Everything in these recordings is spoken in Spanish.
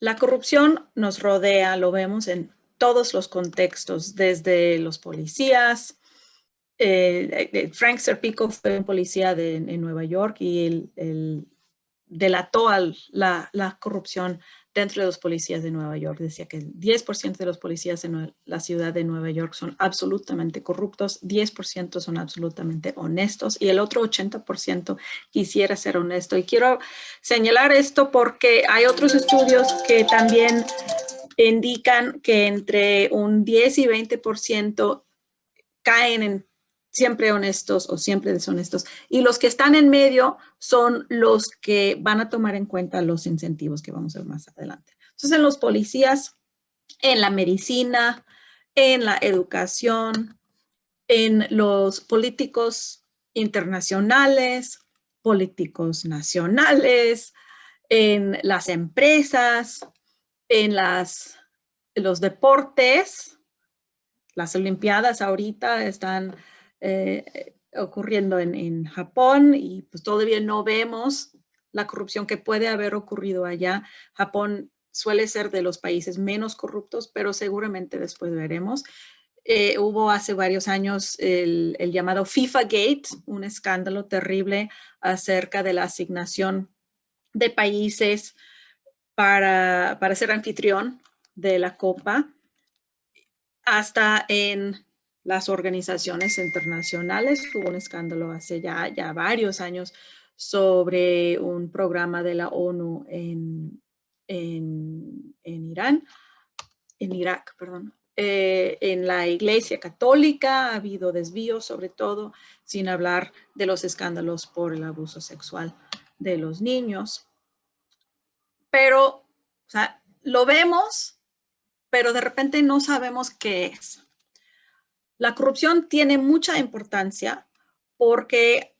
La corrupción nos rodea, lo vemos en todos los contextos, desde los policías. Frank Serpico fue un policía en Nueva York y él delató la corrupción dentro de los policías de Nueva York. Decía que el 10% de los policías en la ciudad de Nueva York son absolutamente corruptos, 10% son absolutamente honestos y el otro 80% quisiera ser honesto. Y quiero señalar esto porque hay otros estudios que también indican que entre un 10 y 20% caen en siempre honestos o siempre deshonestos. Y los que están en medio son los que van a tomar en cuenta los incentivos que vamos a ver más adelante. Entonces, en los policías, en la medicina, en la educación, en los políticos internacionales, políticos nacionales, en las empresas, en los deportes. Las Olimpiadas ahorita están ocurriendo en Japón y pues todavía no vemos la corrupción que puede haber ocurrido allá. Japón suele ser de los países menos corruptos, pero seguramente después veremos. Hubo hace varios años el llamado FIFA Gate, un escándalo terrible acerca de la asignación de países para ser anfitrión de la Copa, hasta en las organizaciones internacionales. Hubo un escándalo hace ya varios años sobre un programa de la ONU en Irak, perdón. En la Iglesia Católica ha habido desvíos, sobre todo, sin hablar de los escándalos por el abuso sexual de los niños. Pero, o sea, lo vemos, pero de repente no sabemos qué es. La corrupción tiene mucha importancia porque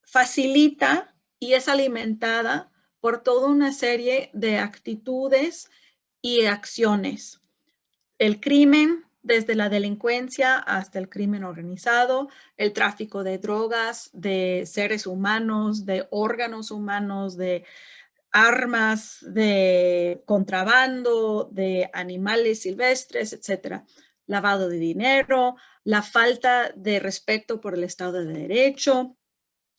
facilita y es alimentada por toda una serie de actitudes y acciones. El crimen, desde la delincuencia hasta el crimen organizado, el tráfico de drogas, de seres humanos, de órganos humanos, de armas, de contrabando, de animales silvestres, etcétera. Lavado de dinero, la falta de respeto por el Estado de Derecho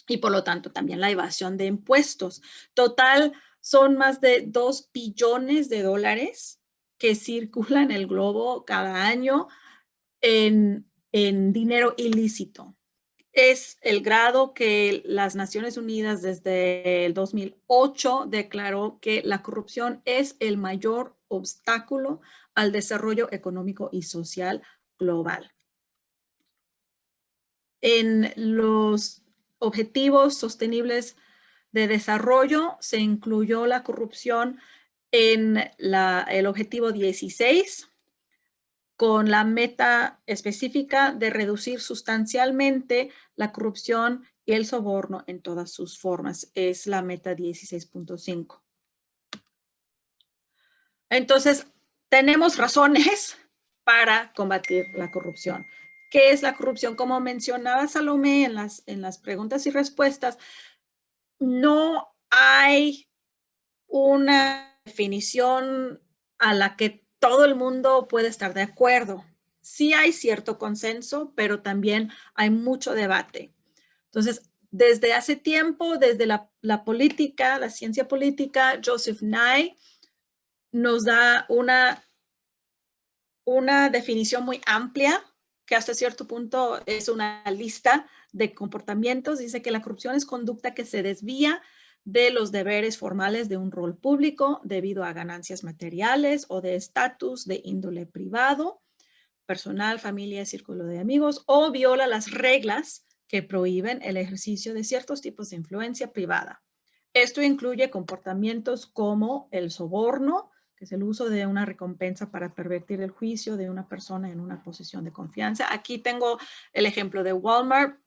y por lo tanto también la evasión de impuestos. Total, son más de 2 billones de dólares que circulan en el globo cada año en dinero ilícito. Es el grado que las Naciones Unidas desde el 2008 declaró que la corrupción es el mayor obstáculo al desarrollo económico y social global. En los objetivos sostenibles de desarrollo se incluyó la corrupción en el objetivo 16, con la meta específica de reducir sustancialmente la corrupción y el soborno en todas sus formas. Es la meta 16.5. Entonces, tenemos razones para combatir la corrupción. ¿Qué es la corrupción? Como mencionaba Salomé en las preguntas y respuestas, no hay una definición a la que todo el mundo puede estar de acuerdo. Sí hay cierto consenso, pero también hay mucho debate. Entonces, desde hace tiempo, desde la política, la ciencia política, Joseph Nye nos da una definición muy amplia, que hasta cierto punto es una lista de comportamientos. Dice que la corrupción es conducta que se desvía de los deberes formales de un rol público debido a ganancias materiales o de estatus de índole privado, personal, familia, círculo de amigos, o viola las reglas que prohíben el ejercicio de ciertos tipos de influencia privada. Esto incluye comportamientos como el soborno, que es el uso de una recompensa para pervertir el juicio de una persona en una posición de confianza. Aquí tengo el ejemplo de Walmart.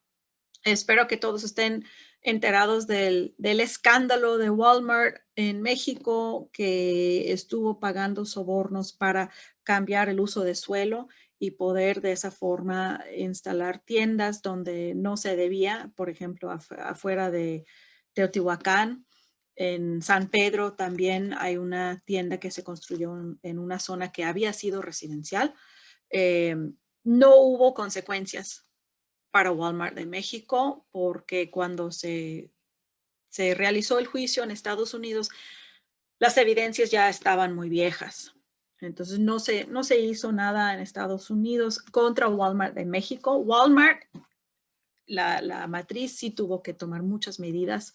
Espero que todos estén enterados del escándalo de Walmart en México, que estuvo pagando sobornos para cambiar el uso de suelo y poder de esa forma instalar tiendas donde no se debía, por ejemplo, afuera de Teotihuacán. En San Pedro también hay una tienda que se construyó en una zona que había sido residencial. No hubo consecuencias para Walmart de México porque cuando se realizó el juicio en Estados Unidos, las evidencias ya estaban muy viejas. Entonces no se hizo nada en Estados Unidos contra Walmart de México. Walmart, la matriz, sí tuvo que tomar muchas medidas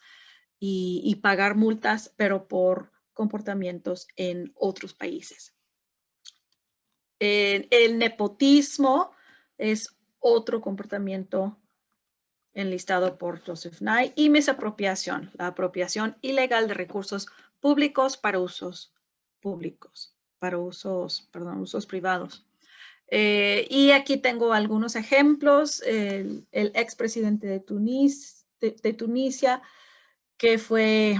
y pagar multas, pero por comportamientos en otros países. El nepotismo es otro comportamiento enlistado por Joseph Nye, y misapropiación, la apropiación ilegal de recursos públicos para usos públicos, para usos privados. Y aquí tengo algunos ejemplos. El expresidente de Tunisia, que fue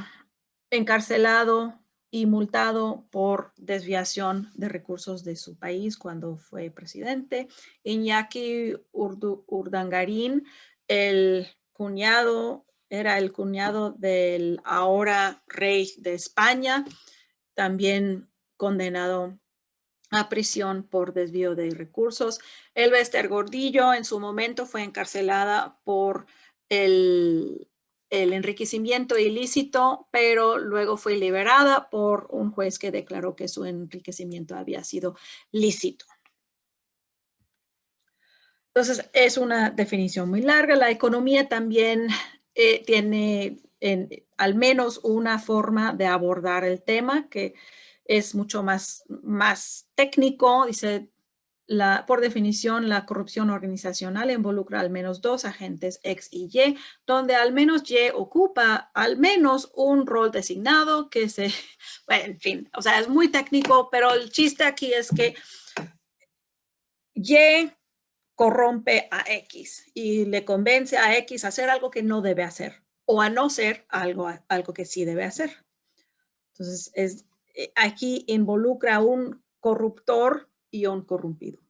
encarcelado y multado por desviación de recursos de su país cuando fue presidente. Iñaki Urdangarín, era el cuñado del ahora rey de España, también condenado a prisión por desvío de recursos. Elba Ester Gordillo en su momento fue encarcelada por el enriquecimiento ilícito, pero luego fue liberada por un juez que declaró que su enriquecimiento había sido lícito. Entonces, es una definición muy larga. La economía también tiene al menos una forma de abordar el tema que es mucho más técnico. Dice, por definición, la corrupción organizacional involucra al menos dos agentes X y Y, donde al menos Y ocupa al menos un rol designado que bueno, en fin, o sea, es muy técnico, pero el chiste aquí es que Y corrompe a X y le convence a X a hacer algo que no debe hacer o a no ser algo que sí debe hacer. Entonces, aquí involucra a un corruptor y a un corrompido.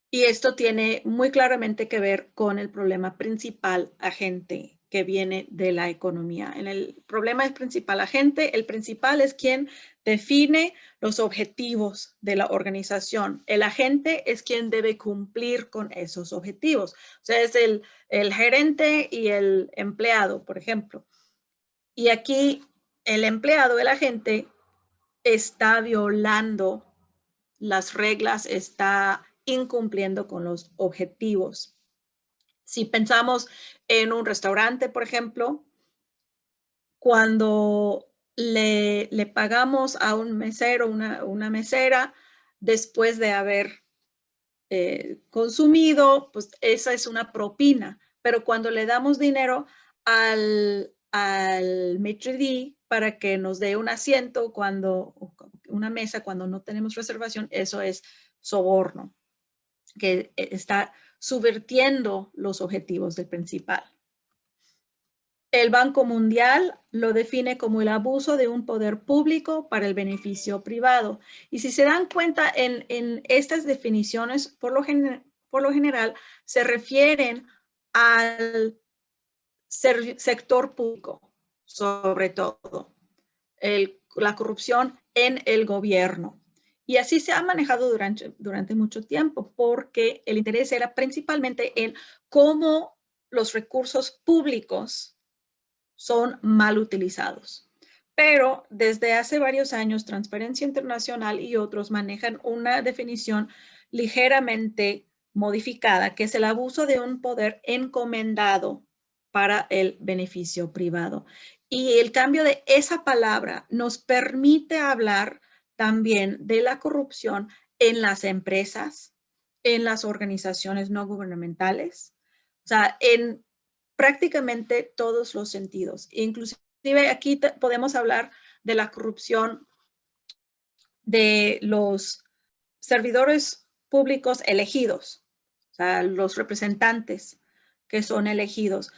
Y esto tiene muy claramente que ver con el problema principal agente que viene de la economía. En el problema principal agente, el principal es quien define los objetivos de la organización. El agente es quien debe cumplir con esos objetivos. O sea, es el gerente y el empleado, por ejemplo. Y aquí el empleado, el agente, está violando las reglas, está incumpliendo con los objetivos. Si pensamos en un restaurante, por ejemplo, cuando le pagamos a un mesero, una mesera, después de haber consumido, pues esa es una propina. Pero cuando le damos dinero al maitre d' para que nos dé un asiento, una mesa, cuando no tenemos reservación, eso es soborno, que está subvirtiendo los objetivos del principal. El Banco Mundial lo define como el abuso de un poder público para el beneficio privado. Y si se dan cuenta, en estas definiciones, por lo general, se refieren al sector público, sobre todo, la corrupción en el gobierno. Y así se ha manejado durante mucho tiempo, porque el interés era principalmente en cómo los recursos públicos son mal utilizados. Pero desde hace varios años, Transparencia Internacional y otros manejan una definición ligeramente modificada, que es el abuso de un poder encomendado para el beneficio privado. Y el cambio de esa palabra nos permite hablar también de la corrupción en las empresas, en las organizaciones no gubernamentales, o sea, en prácticamente todos los sentidos. Inclusive aquí podemos hablar de la corrupción de los servidores públicos elegidos, o sea, los representantes que son elegidos.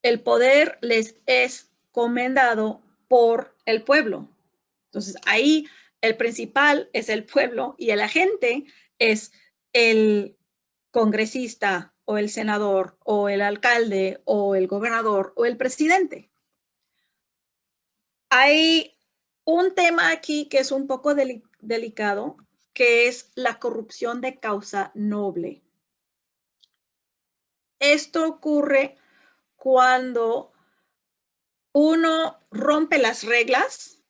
El poder les es comendado por el pueblo. Entonces, ahí el principal es el pueblo y el agente es el congresista o el senador o el alcalde o el gobernador o el presidente. Hay un tema aquí que es un poco delicado, que es la corrupción de causa noble. Esto ocurre cuando uno rompe las reglas,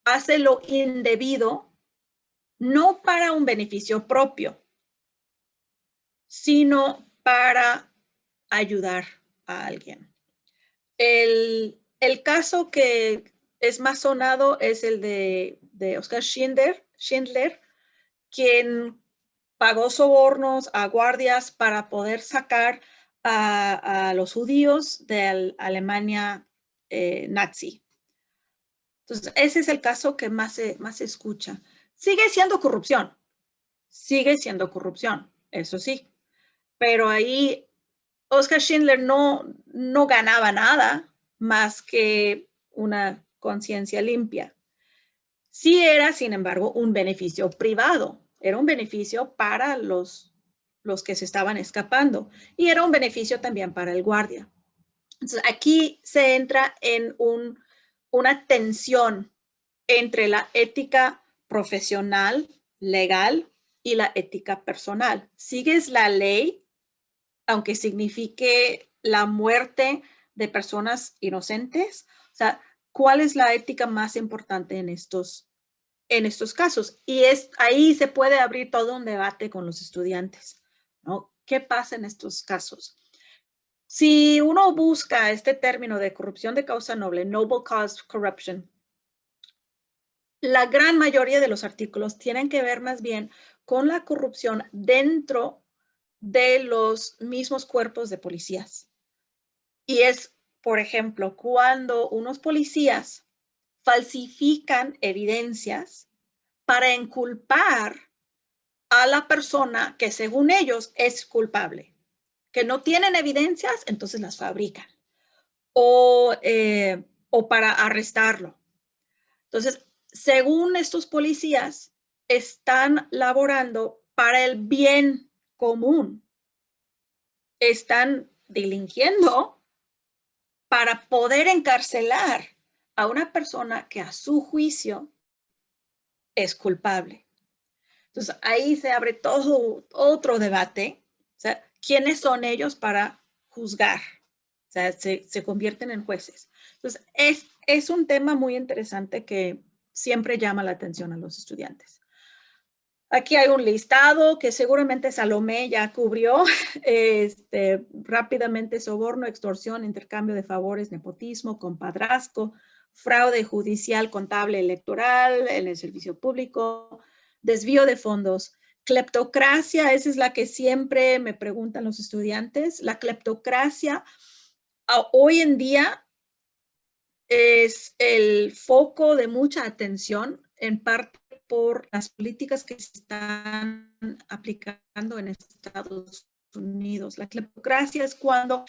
hace lo indebido, no para un beneficio propio, sino para ayudar a alguien. El caso que es más sonado es el de Oscar Schindler, quien pagó sobornos a guardias para poder sacar a los judíos de Alemania nazi. Entonces, ese es el caso que más se escucha. Sigue siendo corrupción, eso sí, pero ahí Oscar Schindler no ganaba nada más que una conciencia limpia. Sí era, sin embargo, un beneficio privado, era un beneficio para los que se estaban escapando y era un beneficio también para el guardia. Entonces, aquí se entra en una tensión entre la ética profesional, legal, y la ética personal. Sigues la ley, aunque signifique la muerte de personas inocentes. O sea, ¿cuál es la ética más importante en estos casos? Y ahí se puede abrir todo un debate con los estudiantes, ¿no? ¿Qué pasa en estos casos? Si uno busca este término de corrupción de causa noble, noble cause corruption, la gran mayoría de los artículos tienen que ver más bien con la corrupción dentro de los mismos cuerpos de policías. Y es, por ejemplo, cuando unos policías falsifican evidencias para inculpar a la persona que según ellos es culpable. Que no tienen evidencias, entonces las fabrican. O para arrestarlo. Entonces, según estos policías, están laborando para el bien común. Están delinquiendo para poder encarcelar a una persona que a su juicio es culpable. Entonces, ahí se abre todo otro debate. O sea, ¿quiénes son ellos para juzgar? O sea, se convierten en jueces. Entonces, es un tema muy interesante que siempre llama la atención a los estudiantes. Aquí hay un listado que seguramente Salomé ya cubrió. Rápidamente: soborno, extorsión, intercambio de favores, nepotismo, compadrazgo, fraude judicial, contable, electoral, en el servicio público, desvío de fondos, cleptocracia. Esa es la que siempre me preguntan los estudiantes. La cleptocracia hoy en día es el foco de mucha atención, en parte por las políticas que se están aplicando en Estados Unidos. La cleptocracia es cuando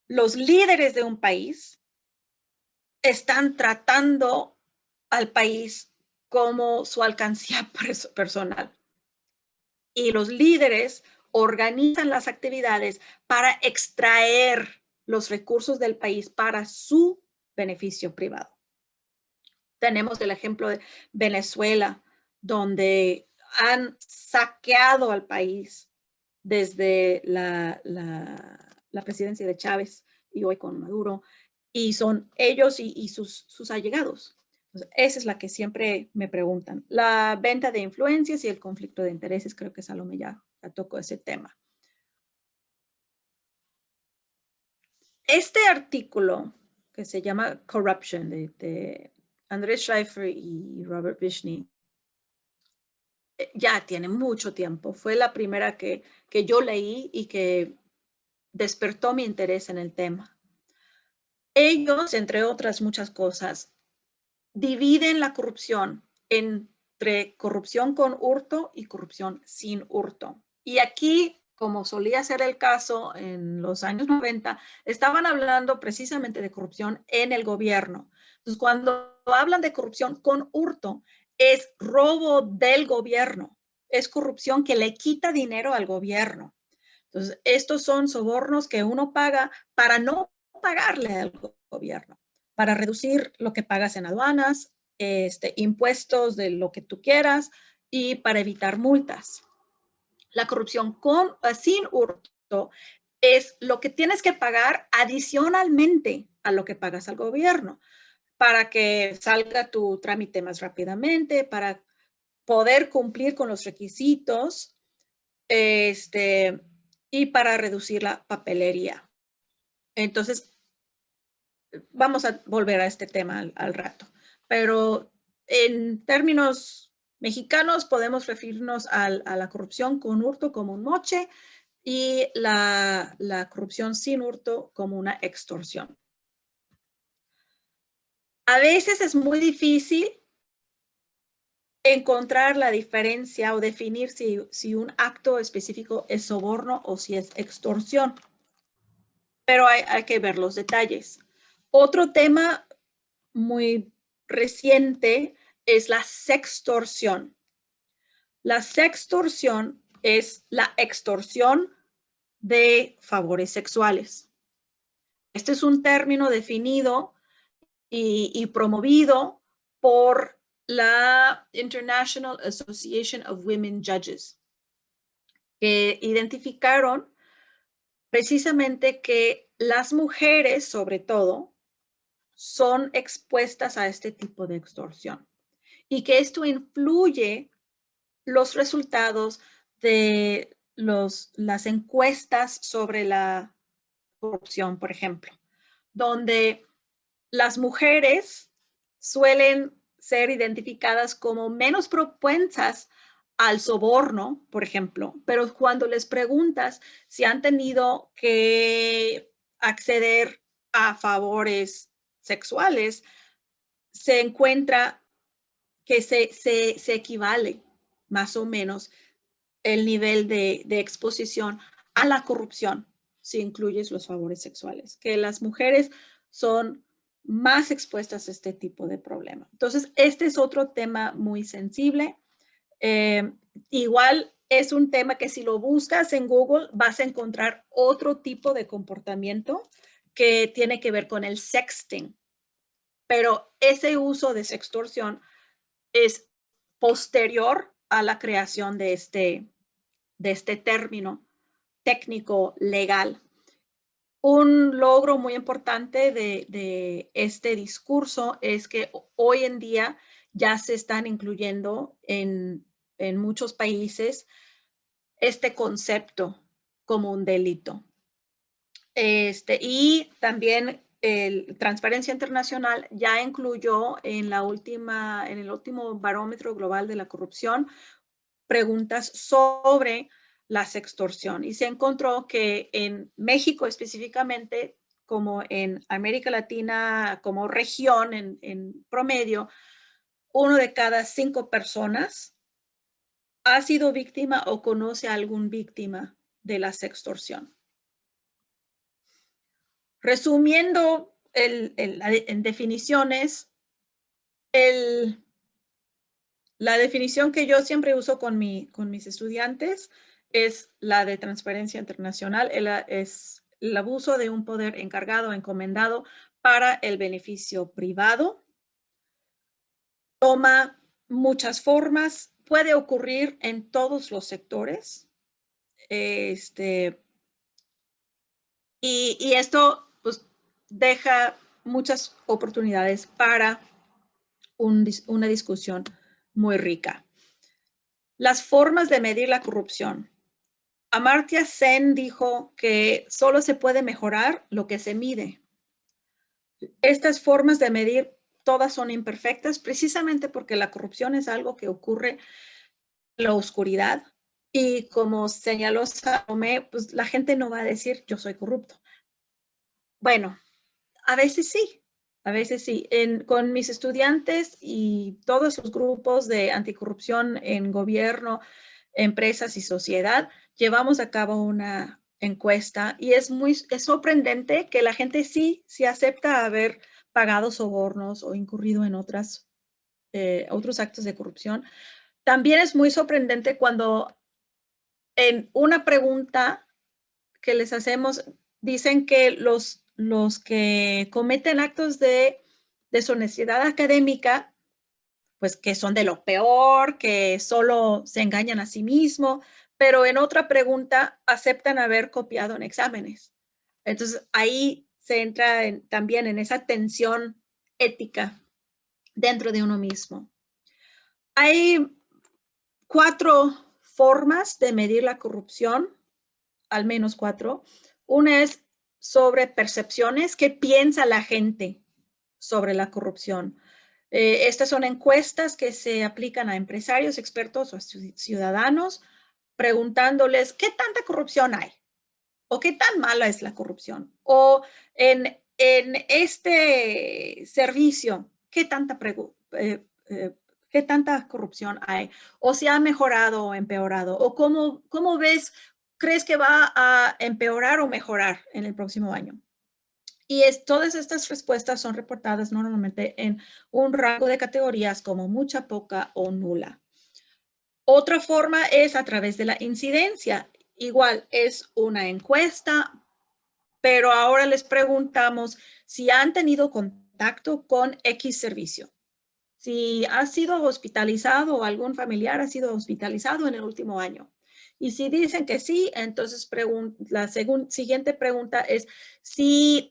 los líderes de un país están tratando al país como su alcancía personal. Y los líderes organizan las actividades para extraer los recursos del país para su beneficio privado. Tenemos el ejemplo de Venezuela, donde han saqueado al país desde la presidencia de Chávez y hoy con Maduro, y son ellos y sus allegados. Entonces, esa es la que siempre me preguntan. La venta de influencias y el conflicto de intereses, creo que Salomé ya tocó ese tema. Este artículo que se llama Corruption de Andrés Schleifer y Robert Vishny ya tiene mucho tiempo. Fue la primera que yo leí y que despertó mi interés en el tema. Ellos, entre otras muchas cosas, dividen la corrupción entre corrupción con hurto y corrupción sin hurto. Y aquí, como solía ser el caso en los años 90, estaban hablando precisamente de corrupción en el gobierno. Entonces, cuando hablan de corrupción con hurto, es robo del gobierno, es corrupción que le quita dinero al gobierno. Entonces, estos son sobornos que uno paga para no pagarle al gobierno. para reducir lo que pagas en aduanas, impuestos de lo que tú quieras y para evitar multas. La corrupción sin hurto es lo que tienes que pagar adicionalmente a lo que pagas al gobierno para que salga tu trámite más rápidamente, para poder cumplir con los requisitos y para reducir la papelería. Entonces, vamos a volver a este tema al rato, pero en términos mexicanos podemos referirnos a la corrupción con hurto como un moche y la corrupción sin hurto como una extorsión. A veces es muy difícil encontrar la diferencia o definir si un acto específico es soborno o si es extorsión, pero hay que ver los detalles. Otro tema muy reciente es la sextorsión. La sextorsión es la extorsión de favores sexuales. Este es un término definido y promovido por la International Association of Women Judges, que identificaron precisamente que las mujeres, sobre todo, son expuestas a este tipo de extorsión y que esto influye los resultados de las encuestas sobre la corrupción, por ejemplo, donde las mujeres suelen ser identificadas como menos propensas al soborno, por ejemplo, pero cuando les preguntas si han tenido que acceder a favores sexuales, se encuentra que se equivale más o menos el nivel de exposición a la corrupción si incluyes los favores sexuales, que las mujeres son más expuestas a este tipo de problema. Entonces, este es otro tema muy sensible. Igual es un tema que si lo buscas en Google vas a encontrar otro tipo de comportamiento que tiene que ver con el sexting. Pero ese uso de sextorsión es posterior a la creación de este término técnico legal. Un logro muy importante de este discurso es que hoy en día ya se están incluyendo en muchos países este concepto como un delito. Y también Transparencia Internacional ya incluyó en el último barómetro global de la corrupción preguntas sobre la sextorsión y se encontró que en México específicamente, como en América Latina, como región en promedio, 1 de cada 5 personas ha sido víctima o conoce a algún víctima de la sextorsión. Resumiendo en definiciones, la definición que yo siempre uso con mis estudiantes es la de Transparencia Internacional, es el abuso de un poder encargado o encomendado para el beneficio privado. Toma muchas formas, puede ocurrir en todos los sectores. Y esto pues, deja muchas oportunidades para una discusión muy rica. Las formas de medir la corrupción. Amartya Sen dijo que solo se puede mejorar lo que se mide. Estas formas de medir todas son imperfectas precisamente porque la corrupción es algo que ocurre en la oscuridad y como señaló Salomé, pues la gente no va a decir yo soy corrupto. Bueno, a veces sí. A veces sí. Con mis estudiantes y todos los grupos de anticorrupción en gobierno, empresas y sociedad, llevamos a cabo una encuesta y es sorprendente que la gente sí acepta haber pagado sobornos o incurrido en otros actos de corrupción. También es muy sorprendente cuando en una pregunta que les hacemos dicen que los que cometen actos de deshonestidad académica, pues que son de lo peor, que solo se engañan a sí mismos, pero en otra pregunta aceptan haber copiado en exámenes. Entonces ahí se entra también en esa tensión ética dentro de uno mismo. Hay 4 formas de medir la corrupción, al menos 4. Una es sobre percepciones, qué piensa la gente sobre la corrupción. Estas son encuestas que se aplican a empresarios, expertos o ciudadanos, preguntándoles qué tanta corrupción hay o qué tan mala es la corrupción. O en este servicio, qué tanta corrupción hay, o si ha mejorado o empeorado, o cómo ves, crees que va a empeorar o mejorar en el próximo año. Y todas estas respuestas son reportadas normalmente en un rango de categorías como mucha, poca o nula. Otra forma es a través de la incidencia. Igual es una encuesta, pero ahora les preguntamos si han tenido contacto con X servicio. Si ha sido hospitalizado o algún familiar ha sido hospitalizado en el último año. Y si dicen que sí, entonces la siguiente pregunta es si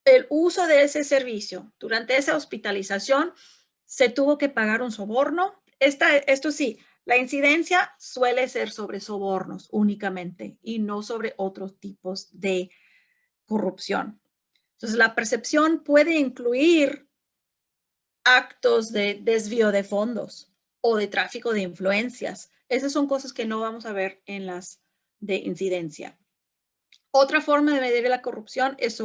el uso de ese servicio durante esa hospitalización se tuvo que pagar un soborno. Esto sí, la incidencia suele ser sobre sobornos únicamente y no sobre otros tipos de corrupción. Entonces, la percepción puede incluir actos de desvío de fondos o de tráfico de influencias. Esas son cosas que no vamos a ver en las de incidencia. Otra forma de medir la corrupción es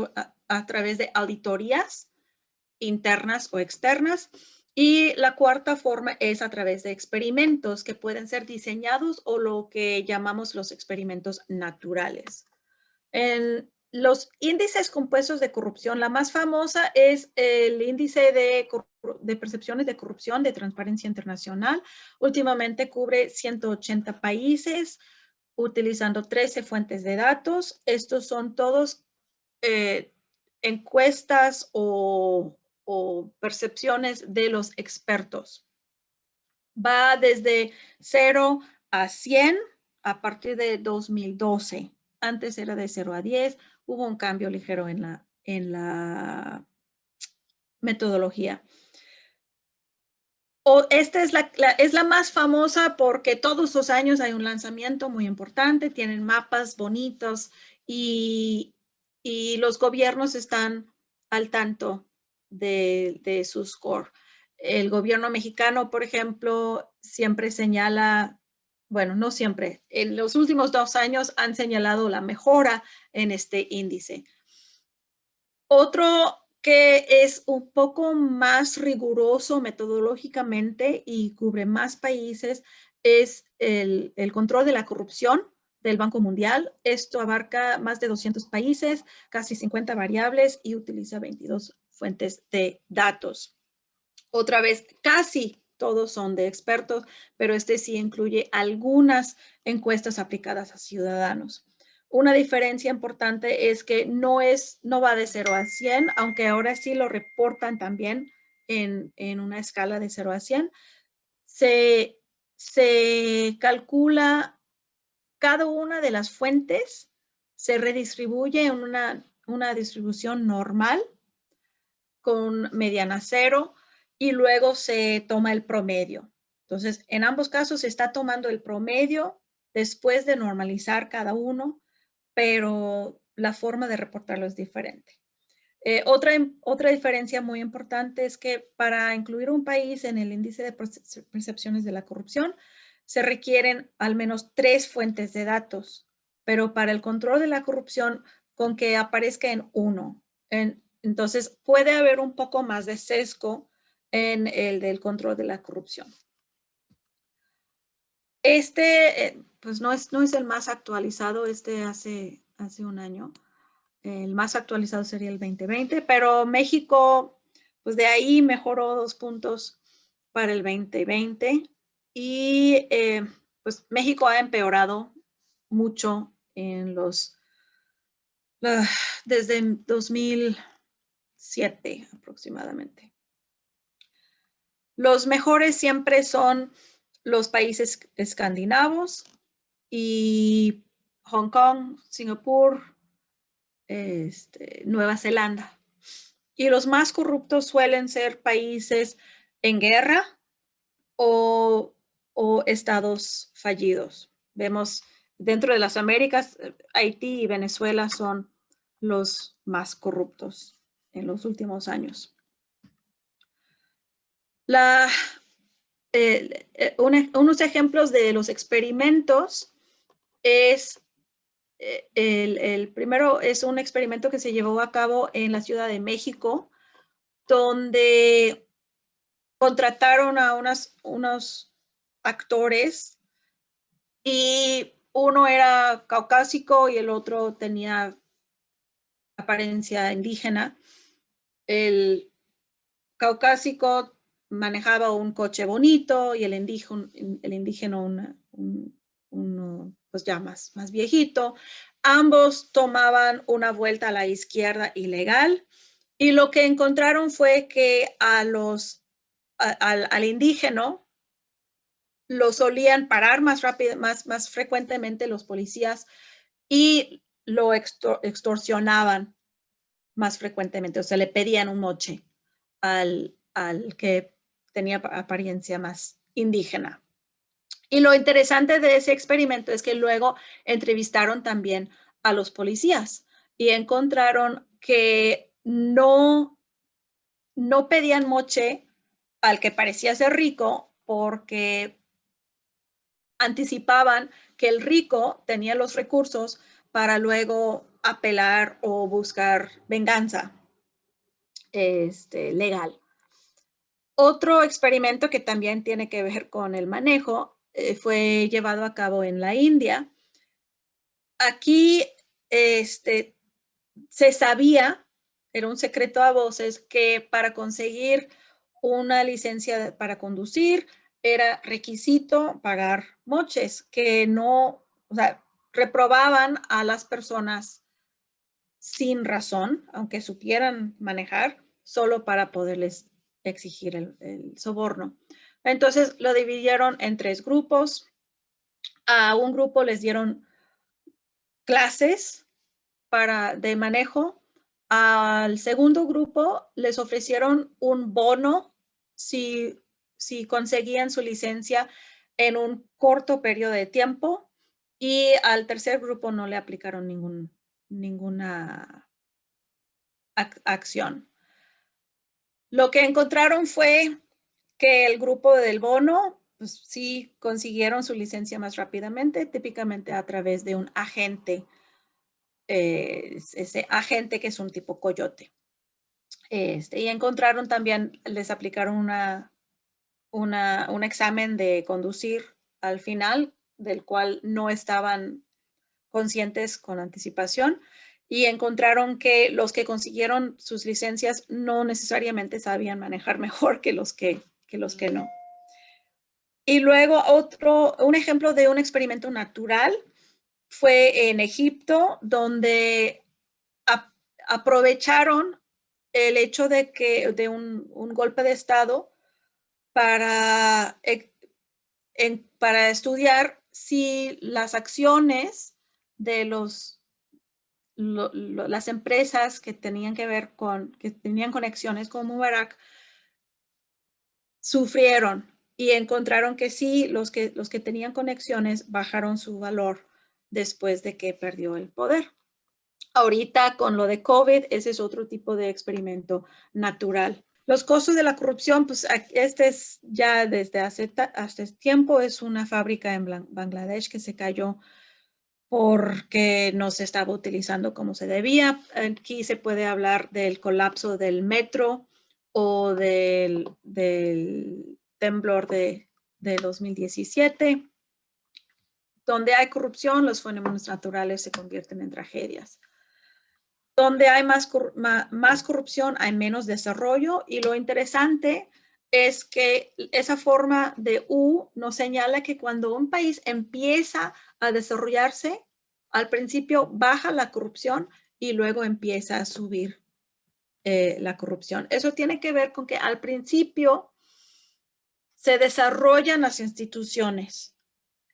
a través de auditorías internas o externas. Y la cuarta forma es a través de experimentos que pueden ser diseñados o lo que llamamos los experimentos naturales. En los índices compuestos de corrupción, la más famosa es el índice de percepciones de corrupción de Transparencia Internacional. Últimamente cubre 180 países utilizando 13 fuentes de datos. Estos son todos encuestas o percepciones de los expertos. Va desde 0 a 100 a partir de 2012. Antes era de 0 a 10. Hubo un cambio ligero en la metodología. Esta es la más famosa porque todos los años hay un lanzamiento muy importante, tienen mapas bonitos y los gobiernos están al tanto de su score. El gobierno mexicano, por ejemplo, siempre señala, bueno, no siempre, en los últimos 2 años han señalado la mejora en este índice. Otro que es un poco más riguroso metodológicamente y cubre más países es el control de la corrupción del Banco Mundial. Esto abarca más de 200 países, casi 50 variables y utiliza 22 fuentes de datos. Otra vez, casi todos son de expertos, pero este sí incluye algunas encuestas aplicadas a ciudadanos. Una diferencia importante es que no va de 0 a 100, aunque ahora sí lo reportan también en una escala de 0 a 100. Se calcula cada una de las fuentes, se redistribuye en una distribución normal con mediana 0 y luego se toma el promedio. Entonces, en ambos casos se está tomando el promedio después de normalizar cada uno, pero la forma de reportarlo es diferente. Otra diferencia muy importante es que para incluir un país en el índice de percepciones de la corrupción, se requieren al menos 3 fuentes de datos, pero para el control de la corrupción, con que aparezca en uno. Entonces, puede haber un poco más de sesgo en el del control de la corrupción. Pues no es el más actualizado, hace un año. El más actualizado sería el 2020, pero México, pues de ahí mejoró 2 puntos para el 2020 y pues México ha empeorado mucho desde 2007 aproximadamente. Los mejores siempre son los países escandinavos y Hong Kong, Singapur, Nueva Zelanda. Y los más corruptos suelen ser países en guerra o estados fallidos. Vemos dentro de las Américas, Haití y Venezuela son los más corruptos en los últimos años. Unos ejemplos de los experimentos es, el primero es un experimento que se llevó a cabo en la Ciudad de México, donde contrataron a unos actores y uno era caucásico y el otro tenía apariencia indígena. El caucásico manejaba un coche bonito y el indígena pues ya más viejito. Ambos tomaban una vuelta a la izquierda ilegal y lo que encontraron fue que al indígena lo solían parar más rápido, más frecuentemente los policías y lo extorsionaban más frecuentemente, o sea, le pedían un moche al que tenía apariencia más indígena. Y lo interesante de ese experimento es que luego entrevistaron también a los policías y encontraron que no pedían moche al que parecía ser rico porque anticipaban que el rico tenía los recursos para luego apelar o buscar venganza legal. Otro experimento que también tiene que ver con el manejo fue llevado a cabo en la India. Aquí se sabía, era un secreto a voces, que para conseguir una licencia para conducir era requisito pagar moches, que no, o sea, reprobaban a las personas sin razón, aunque supieran manejar, solo para poderles exigir el soborno. Entonces lo dividieron en 3 grupos. A un grupo les dieron clases de manejo. Al segundo grupo les ofrecieron un bono si conseguían su licencia en un corto periodo de tiempo, y al tercer grupo no le aplicaron ninguna acción. Lo que encontraron fue que el grupo del bono, pues sí consiguieron su licencia más rápidamente, típicamente a través de un agente, ese agente que es un tipo coyote. Y encontraron también, les aplicaron un examen de conducir al final, del cual no estaban conscientes con anticipación, y encontraron que los que consiguieron sus licencias no necesariamente sabían manejar mejor que los que no. Y luego un ejemplo de un experimento natural fue en Egipto, donde aprovecharon el hecho de un golpe de Estado para estudiar si las acciones de las empresas que tenían que tenían conexiones con Mubarak sufrieron, y encontraron que sí, los que tenían conexiones bajaron su valor después de que perdió el poder. Ahorita con lo de COVID, ese es otro tipo de experimento natural. Los costos de la corrupción, pues es ya desde hace tiempo, es una fábrica en Bangladesh que se cayó porque no se estaba utilizando como se debía. Aquí se puede hablar del colapso del metro o del temblor de 2017. Donde hay corrupción, los fenómenos naturales se convierten en tragedias. Donde hay más corrupción, hay menos desarrollo, y lo interesante es que esa forma de U nos señala que cuando un país empieza a desarrollarse, al principio baja la corrupción y luego empieza a subir la corrupción. Eso tiene que ver con que al principio se desarrollan las instituciones.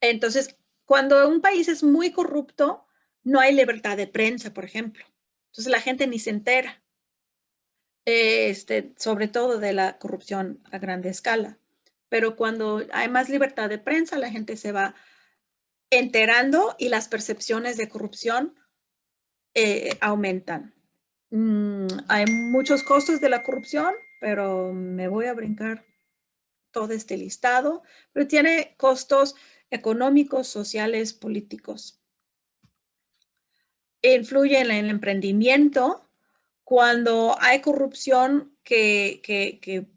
Entonces, cuando un país es muy corrupto, no hay libertad de prensa, por ejemplo. Entonces la gente ni se entera, sobre todo de la corrupción a grande escala. Pero cuando hay más libertad de prensa, la gente se va enterando y las percepciones de corrupción aumentan. Hay muchos costos de la corrupción, pero me voy a brincar todo este listado, pero tiene costos económicos, sociales, políticos. Influye en el emprendimiento. Cuando hay corrupción que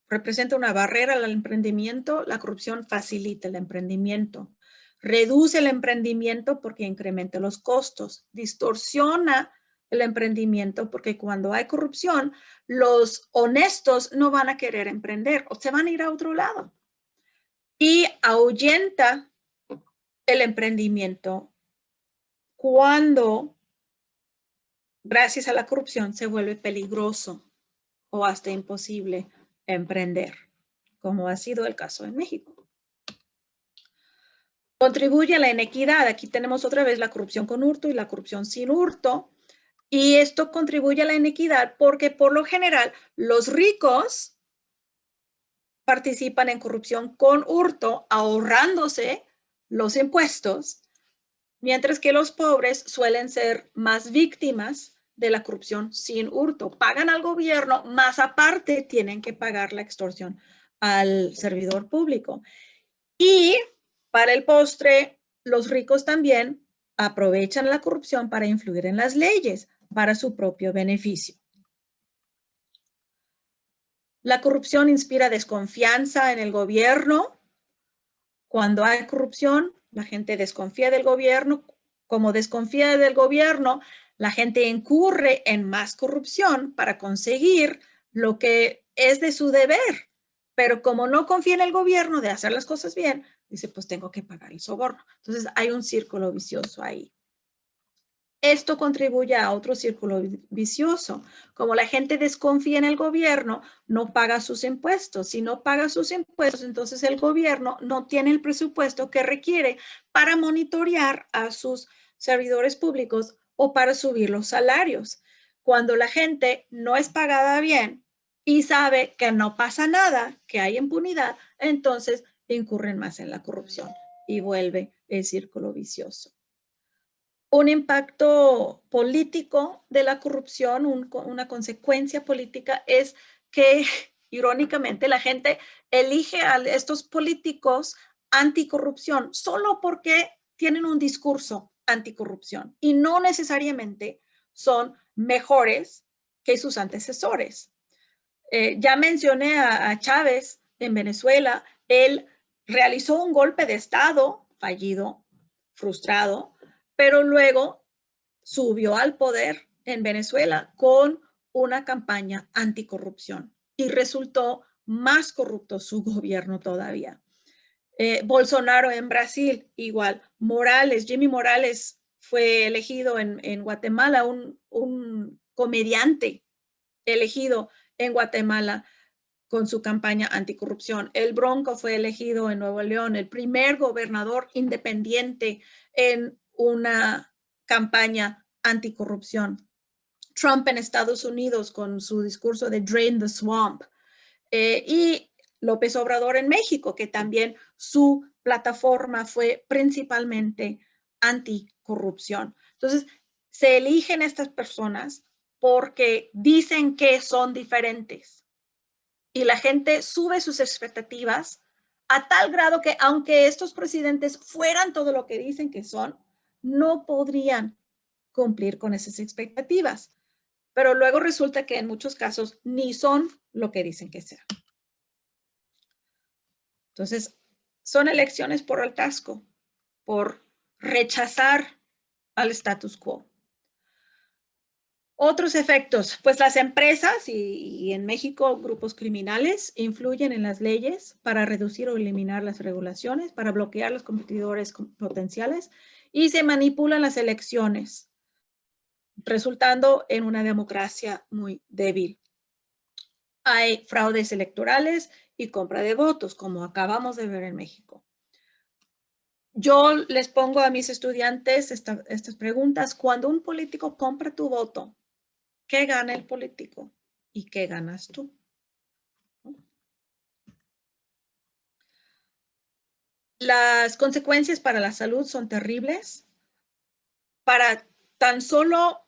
representa una barrera al emprendimiento, la corrupción facilita el emprendimiento. Reduce el emprendimiento porque incrementa los costos. Distorsiona el emprendimiento porque cuando hay corrupción, los honestos no van a querer emprender o se van a ir a otro lado. Y ahuyenta el emprendimiento cuando, gracias a la corrupción, se vuelve peligroso o hasta imposible emprender, como ha sido el caso en México. Contribuye a la inequidad. Aquí tenemos otra vez la corrupción con hurto y la corrupción sin hurto. Y esto contribuye a la inequidad porque por lo general los ricos participan en corrupción con hurto, ahorrándose los impuestos, mientras que los pobres suelen ser más víctimas de la corrupción sin hurto. Pagan al gobierno, más aparte tienen que pagar la extorsión al servidor público. Y para el postre, los ricos también aprovechan la corrupción para influir en las leyes para su propio beneficio. La corrupción inspira desconfianza en el gobierno. Cuando hay corrupción, la gente desconfía del gobierno. Como desconfía del gobierno, la gente incurre en más corrupción para conseguir lo que es de su deber. Pero como no confía en el gobierno de hacer las cosas bien, dice, pues tengo que pagar el soborno. Entonces hay un círculo vicioso ahí. Esto contribuye a otro círculo vicioso. Como la gente desconfía en el gobierno, no paga sus impuestos. Si no paga sus impuestos, entonces el gobierno no tiene el presupuesto que requiere para monitorear a sus servidores públicos o para subir los salarios. Cuando la gente no es pagada bien y sabe que no pasa nada, que hay impunidad, entonces incurren más en la corrupción y vuelve el círculo vicioso. Un impacto político de la corrupción, una consecuencia política es que, irónicamente, la gente elige a estos políticos anticorrupción solo porque tienen un discurso anticorrupción y no necesariamente son mejores que sus antecesores. Ya mencioné a Chávez en Venezuela. Él realizó un golpe de Estado fallido, frustrado, pero luego subió al poder en Venezuela con una campaña anticorrupción y resultó más corrupto su gobierno todavía. Bolsonaro en Brasil, igual. Morales, Jimmy Morales fue elegido en Guatemala, un comediante elegido en Guatemala con su campaña anticorrupción. El Bronco fue elegido en Nuevo León, el primer gobernador independiente en una campaña anticorrupción. Trump en Estados Unidos con su discurso de Drain the Swamp. Y López Obrador en México, que también su plataforma fue principalmente anticorrupción. Entonces, se eligen estas personas porque dicen que son diferentes y la gente sube sus expectativas a tal grado que aunque estos presidentes fueran todo lo que dicen que son, no podrían cumplir con esas expectativas. Pero luego resulta que en muchos casos ni son lo que dicen que sean. Entonces, son elecciones por hartazgo, por rechazar al status quo. Otros efectos, pues las empresas y en México grupos criminales influyen en las leyes para reducir o eliminar las regulaciones, para bloquear a los competidores potenciales y se manipulan las elecciones, resultando en una democracia muy débil. hay fraudes electorales y compra de votos, como acabamos de ver en México. Yo les pongo a mis estudiantes estas preguntas. Cuando un político compra tu voto, ¿qué gana el político y qué ganas tú? Las consecuencias para la salud son terribles. Para tan solo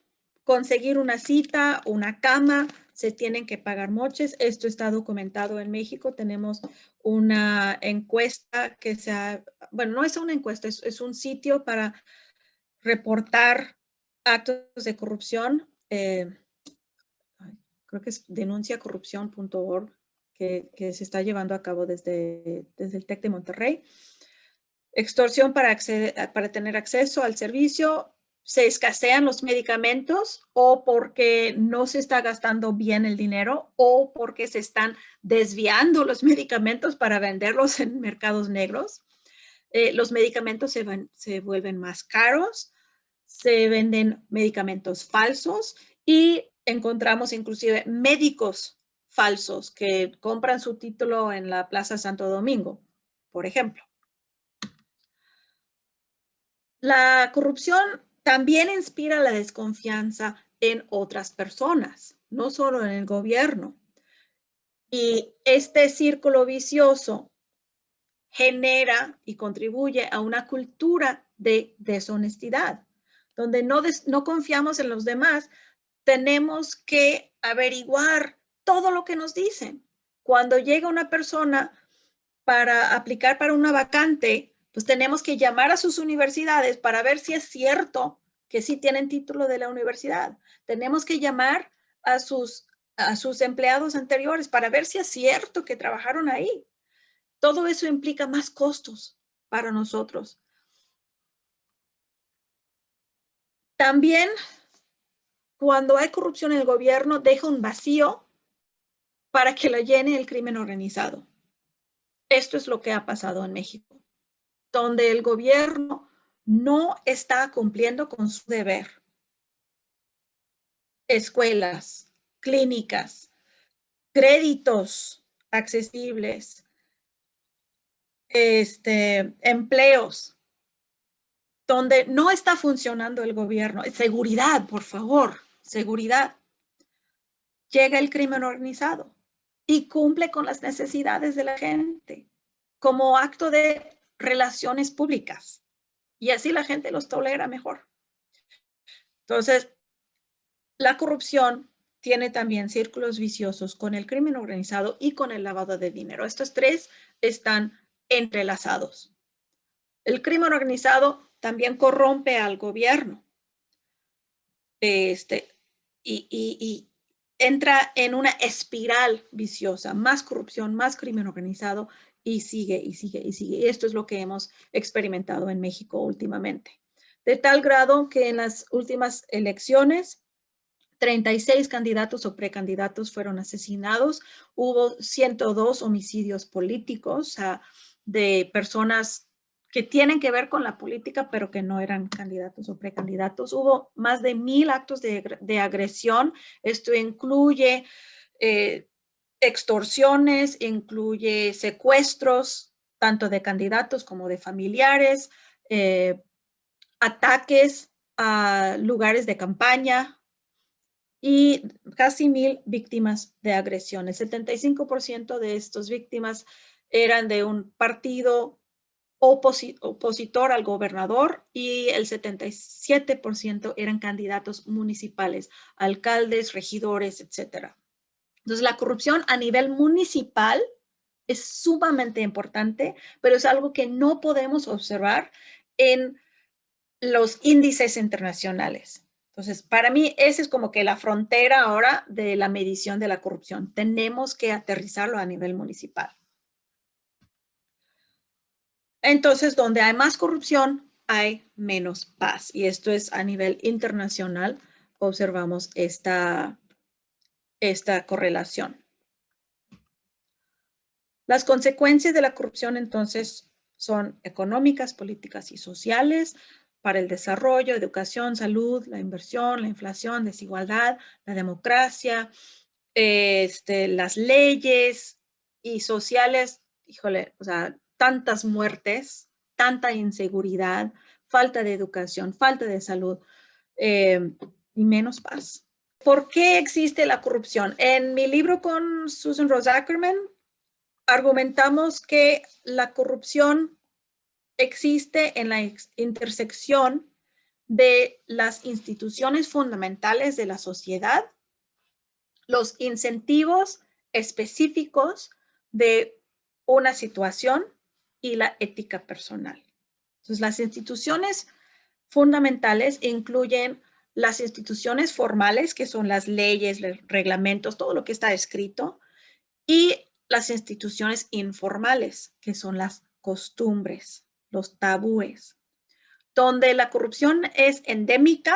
conseguir una cita, una cama, se tienen que pagar moches. Esto está documentado en México. Tenemos una encuesta que bueno, no es una encuesta, es un sitio para reportar actos de corrupción. Creo que es denunciacorrupción.org, que se está llevando a cabo desde el TEC de Monterrey. Extorsión para tener acceso al servicio. Se escasean los medicamentos o porque no se está gastando bien el dinero o porque se están desviando los medicamentos para venderlos en mercados negros. Los medicamentos se vuelven más caros, se venden medicamentos falsos y encontramos inclusive médicos falsos que compran su título en la Plaza Santo Domingo, por ejemplo. La corrupción también inspira la desconfianza en otras personas, no solo en el gobierno. Y este círculo vicioso genera y contribuye a una cultura de deshonestidad, donde no confiamos en los demás. Tenemos que averiguar todo lo que nos dicen. Cuando llega una persona para aplicar para una vacante, pues tenemos que llamar a sus universidades para ver si es cierto que sí tienen título de la universidad. Tenemos que llamar a sus empleados anteriores para ver si es cierto que trabajaron ahí. Todo eso implica más costos para nosotros. También, cuando hay corrupción en el gobierno, deja un vacío para que la llene el crimen organizado. Esto es lo que ha pasado en México, donde el gobierno no está cumpliendo con su deber. Escuelas, clínicas, créditos accesibles, empleos, donde no está funcionando el gobierno. Seguridad, por favor, seguridad. Llega el crimen organizado y cumple con las necesidades de la gente como acto de relaciones públicas. Y así la gente los tolera mejor. Entonces, la corrupción tiene también círculos viciosos con el crimen organizado y con el lavado de dinero. Estos tres están entrelazados. El crimen organizado también corrompe al gobierno. Y entra en una espiral viciosa, más corrupción, más crimen organizado, y sigue, y sigue, y sigue. Y esto es lo que hemos experimentado en México últimamente. De tal grado que en las últimas elecciones, 36 candidatos o precandidatos fueron asesinados. Hubo 102 homicidios políticos de personas que tienen que ver con la política, pero que no eran candidatos o precandidatos. Hubo más de 1,000 actos de agresión. Esto incluye extorsiones, incluye secuestros, tanto de candidatos como de familiares, ataques a lugares de campaña y casi 1,000 víctimas de agresiones. 75% de estas víctimas eran de un partido opositor al gobernador y el 77% eran candidatos municipales, alcaldes, regidores, etc. Entonces, la corrupción a nivel municipal es sumamente importante, pero es algo que no podemos observar en los índices internacionales. Entonces, para mí, esa es como que la frontera ahora de la medición de la corrupción. Tenemos que aterrizarlo a nivel municipal. Entonces, donde hay más corrupción, hay menos paz. Y esto es a nivel internacional. Observamos esta correlación. Las consecuencias de la corrupción, entonces, son económicas, políticas y sociales para el desarrollo, educación, salud, la inversión, la inflación, desigualdad, la democracia, las leyes y sociales, híjole, o sea, tantas muertes, tanta inseguridad, falta de educación, falta de salud y menos paz. ¿Por qué existe la corrupción? En mi libro con Susan Rose Ackerman, argumentamos que la corrupción existe en la intersección de las instituciones fundamentales de la sociedad, los incentivos específicos de una situación y la ética personal. Entonces, las instituciones fundamentales incluyen las instituciones formales, que son las leyes, los reglamentos, todo lo que está escrito, y las instituciones informales, que son las costumbres, los tabúes. Donde la corrupción es endémica,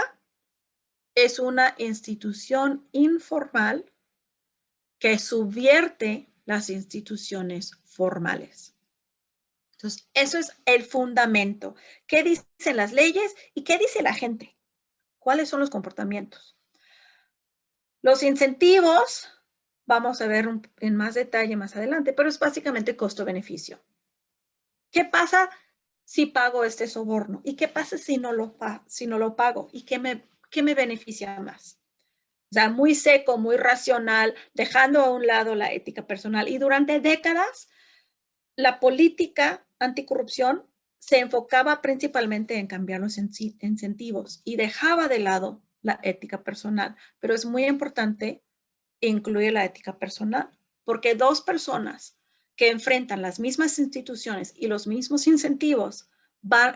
es una institución informal que subvierte las instituciones formales. Entonces, eso es el fundamento. ¿Qué dicen las leyes y qué dice la gente? ¿Cuáles son los comportamientos? Los incentivos, vamos a ver en más detalle más adelante, pero es básicamente costo-beneficio. ¿Qué pasa si pago este soborno? ¿Y qué pasa si no lo pago? ¿Y qué me beneficia más? O sea, muy seco, muy racional, dejando a un lado la ética personal. Y durante décadas, la política anticorrupción se enfocaba principalmente en cambiar los incentivos y dejaba de lado la ética personal. Pero es muy importante incluir la ética personal, porque dos personas que enfrentan las mismas instituciones y los mismos incentivos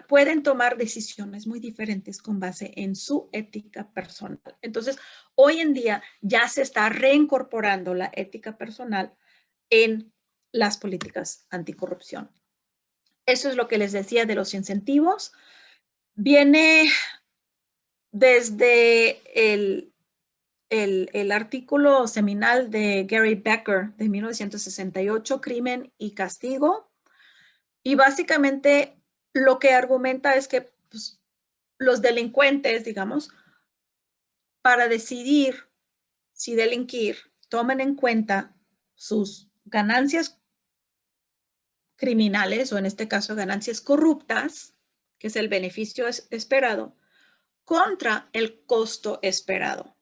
pueden tomar decisiones muy diferentes con base en su ética personal. Entonces, hoy en día ya se está reincorporando la ética personal en las políticas anticorrupción. Eso es lo que les decía de los incentivos. Viene desde el artículo seminal de Gary Becker de 1968, Crimen y Castigo. Y básicamente lo que argumenta es que pues, los delincuentes, digamos, para decidir si delinquir, tomen en cuenta sus ganancias criminales o en este caso ganancias corruptas, que es el beneficio esperado, contra el costo esperado.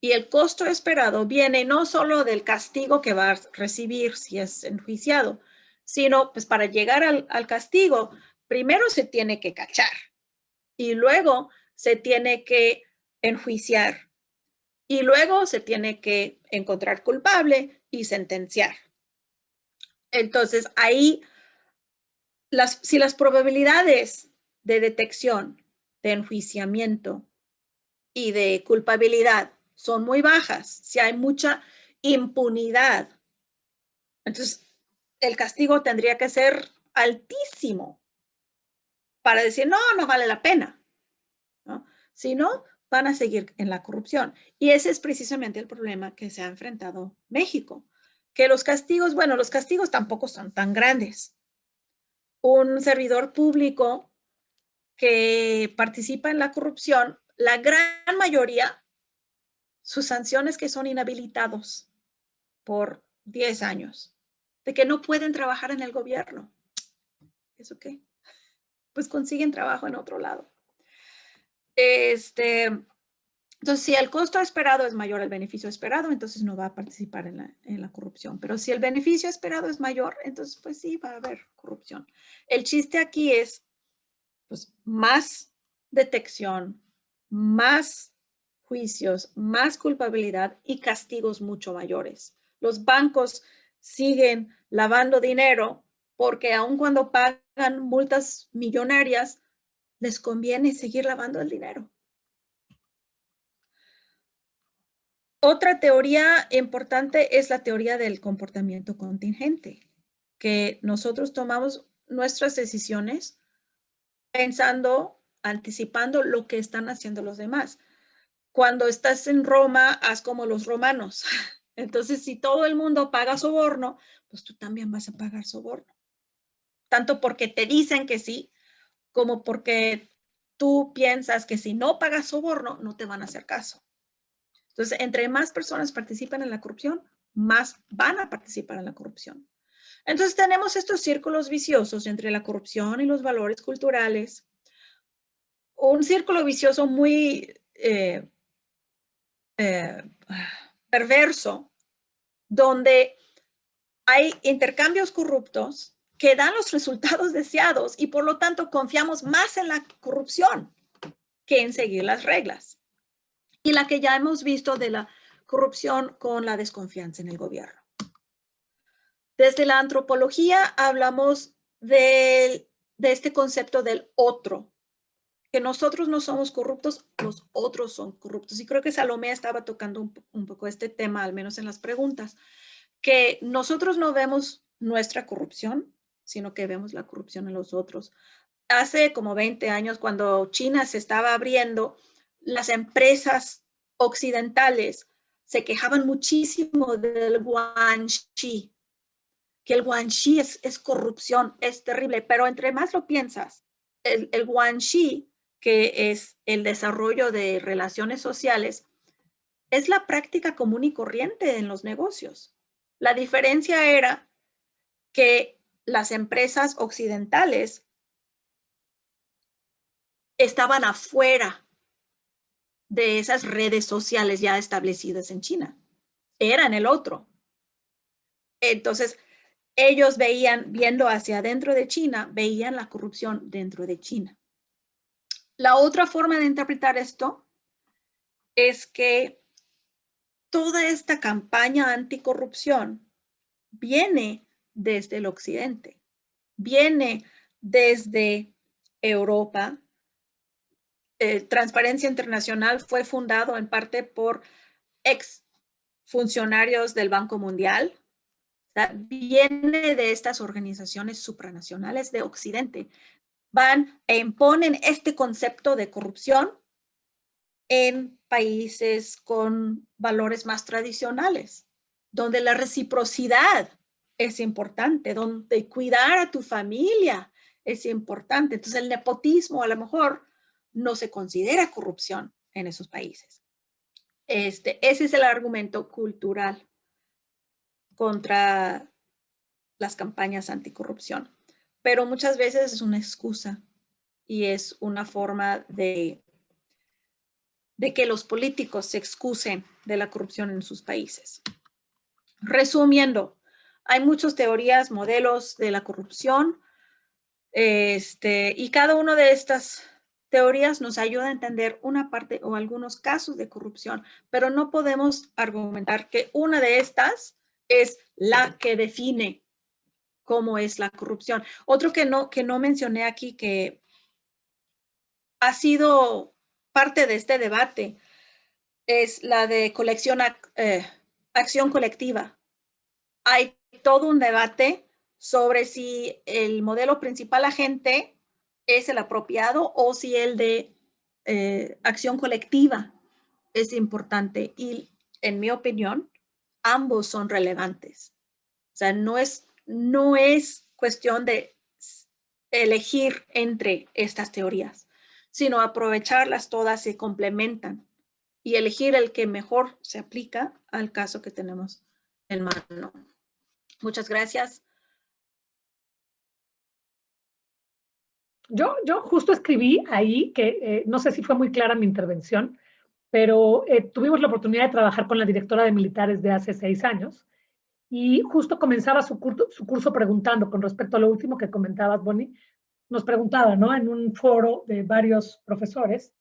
Y el costo esperado viene no solo del castigo que va a recibir si es enjuiciado, sino pues para llegar al castigo, primero se tiene que cachar y luego se tiene que enjuiciar y luego se tiene que encontrar culpable y sentenciar. Entonces ahí, si las probabilidades de detección, de enjuiciamiento y de culpabilidad son muy bajas, si hay mucha impunidad, entonces el castigo tendría que ser altísimo para decir, no, no vale la pena, ¿no? Si no, van a seguir en la corrupción. Y ese es precisamente el problema que se ha enfrentado México, que los castigos, bueno, los castigos tampoco son tan grandes. Un servidor público que participa en la corrupción, la gran mayoría, sus sanciones que son inhabilitados por 10 años, de que no pueden trabajar en el gobierno. ¿Eso qué? Pues consiguen trabajo en otro lado. Entonces, si el costo esperado es mayor al beneficio esperado, entonces no va a participar en la corrupción. Pero si el beneficio esperado es mayor, entonces pues sí va a haber corrupción. El chiste aquí es pues, más detección, más juicios, más culpabilidad y castigos mucho mayores. Los bancos siguen lavando dinero porque aun cuando pagan multas millonarias, les conviene seguir lavando el dinero. Otra teoría importante es la teoría del comportamiento contingente, que nosotros tomamos nuestras decisiones pensando, anticipando lo que están haciendo los demás. Cuando estás en Roma, haz como los romanos. Entonces, si todo el mundo paga soborno, pues tú también vas a pagar soborno. Tanto porque te dicen que sí, como porque tú piensas que si no pagas soborno, no te van a hacer caso. Entonces, entre más personas participan en la corrupción, más van a participar en la corrupción. Entonces, tenemos estos círculos viciosos entre la corrupción y los valores culturales. Un círculo vicioso muy perverso, donde hay intercambios corruptos que dan los resultados deseados y por lo tanto confiamos más en la corrupción que en seguir las reglas. Y la que ya hemos visto de la corrupción con la desconfianza en el gobierno. Desde la antropología hablamos de este concepto del otro, que nosotros no somos corruptos, los otros son corruptos. Y creo que Salomé estaba tocando un poco este tema, al menos en las preguntas, que nosotros no vemos nuestra corrupción, sino que vemos la corrupción en los otros. Hace como 20 años, cuando China se estaba abriendo, las empresas occidentales se quejaban muchísimo del guanxi, que el guanxi es corrupción, es terrible, pero entre más lo piensas, el guanxi, que es el desarrollo de relaciones sociales, es la práctica común y corriente en los negocios. La diferencia era que las empresas occidentales estaban afuera de esas redes sociales ya establecidas en China. Eran el otro. Entonces, ellos viendo hacia adentro de China, veían la corrupción dentro de China. La otra forma de interpretar esto es que toda esta campaña anticorrupción viene desde el occidente, viene desde Europa. Transparencia Internacional fue fundado en parte por ex funcionarios del Banco Mundial. O sea, viene de estas organizaciones supranacionales de Occidente. Van e imponen este concepto de corrupción en países con valores más tradicionales, donde la reciprocidad es importante, donde cuidar a tu familia es importante. Entonces, el nepotismo a lo mejor no se considera corrupción en esos países. Ese es el argumento cultural contra las campañas anticorrupción, pero muchas veces es una excusa y es una forma de que los políticos se excusen de la corrupción en sus países. Resumiendo, hay muchas teorías, modelos de la corrupción, y cada una de estas teorías nos ayuda a entender una parte o algunos casos de corrupción, pero no podemos argumentar que una de estas es la que define cómo es la corrupción. Otro que no mencioné aquí, que ha sido parte de este debate, es la de acción colectiva. Hay todo un debate sobre si el modelo principal agente es el apropiado o si el de acción colectiva es importante. Y en mi opinión, ambos son relevantes. O sea, no es cuestión de elegir entre estas teorías, sino aprovecharlas todas, se complementan y elegir el que mejor se aplica al caso que tenemos en mano. Muchas gracias. Yo justo escribí ahí que no sé si fue muy clara mi intervención, pero tuvimos la oportunidad de trabajar con la directora de militares de hace 6 años y justo comenzaba su curso preguntando con respecto a lo último que comentabas, Bonnie, nos preguntaba, ¿no? En un foro de varios profesores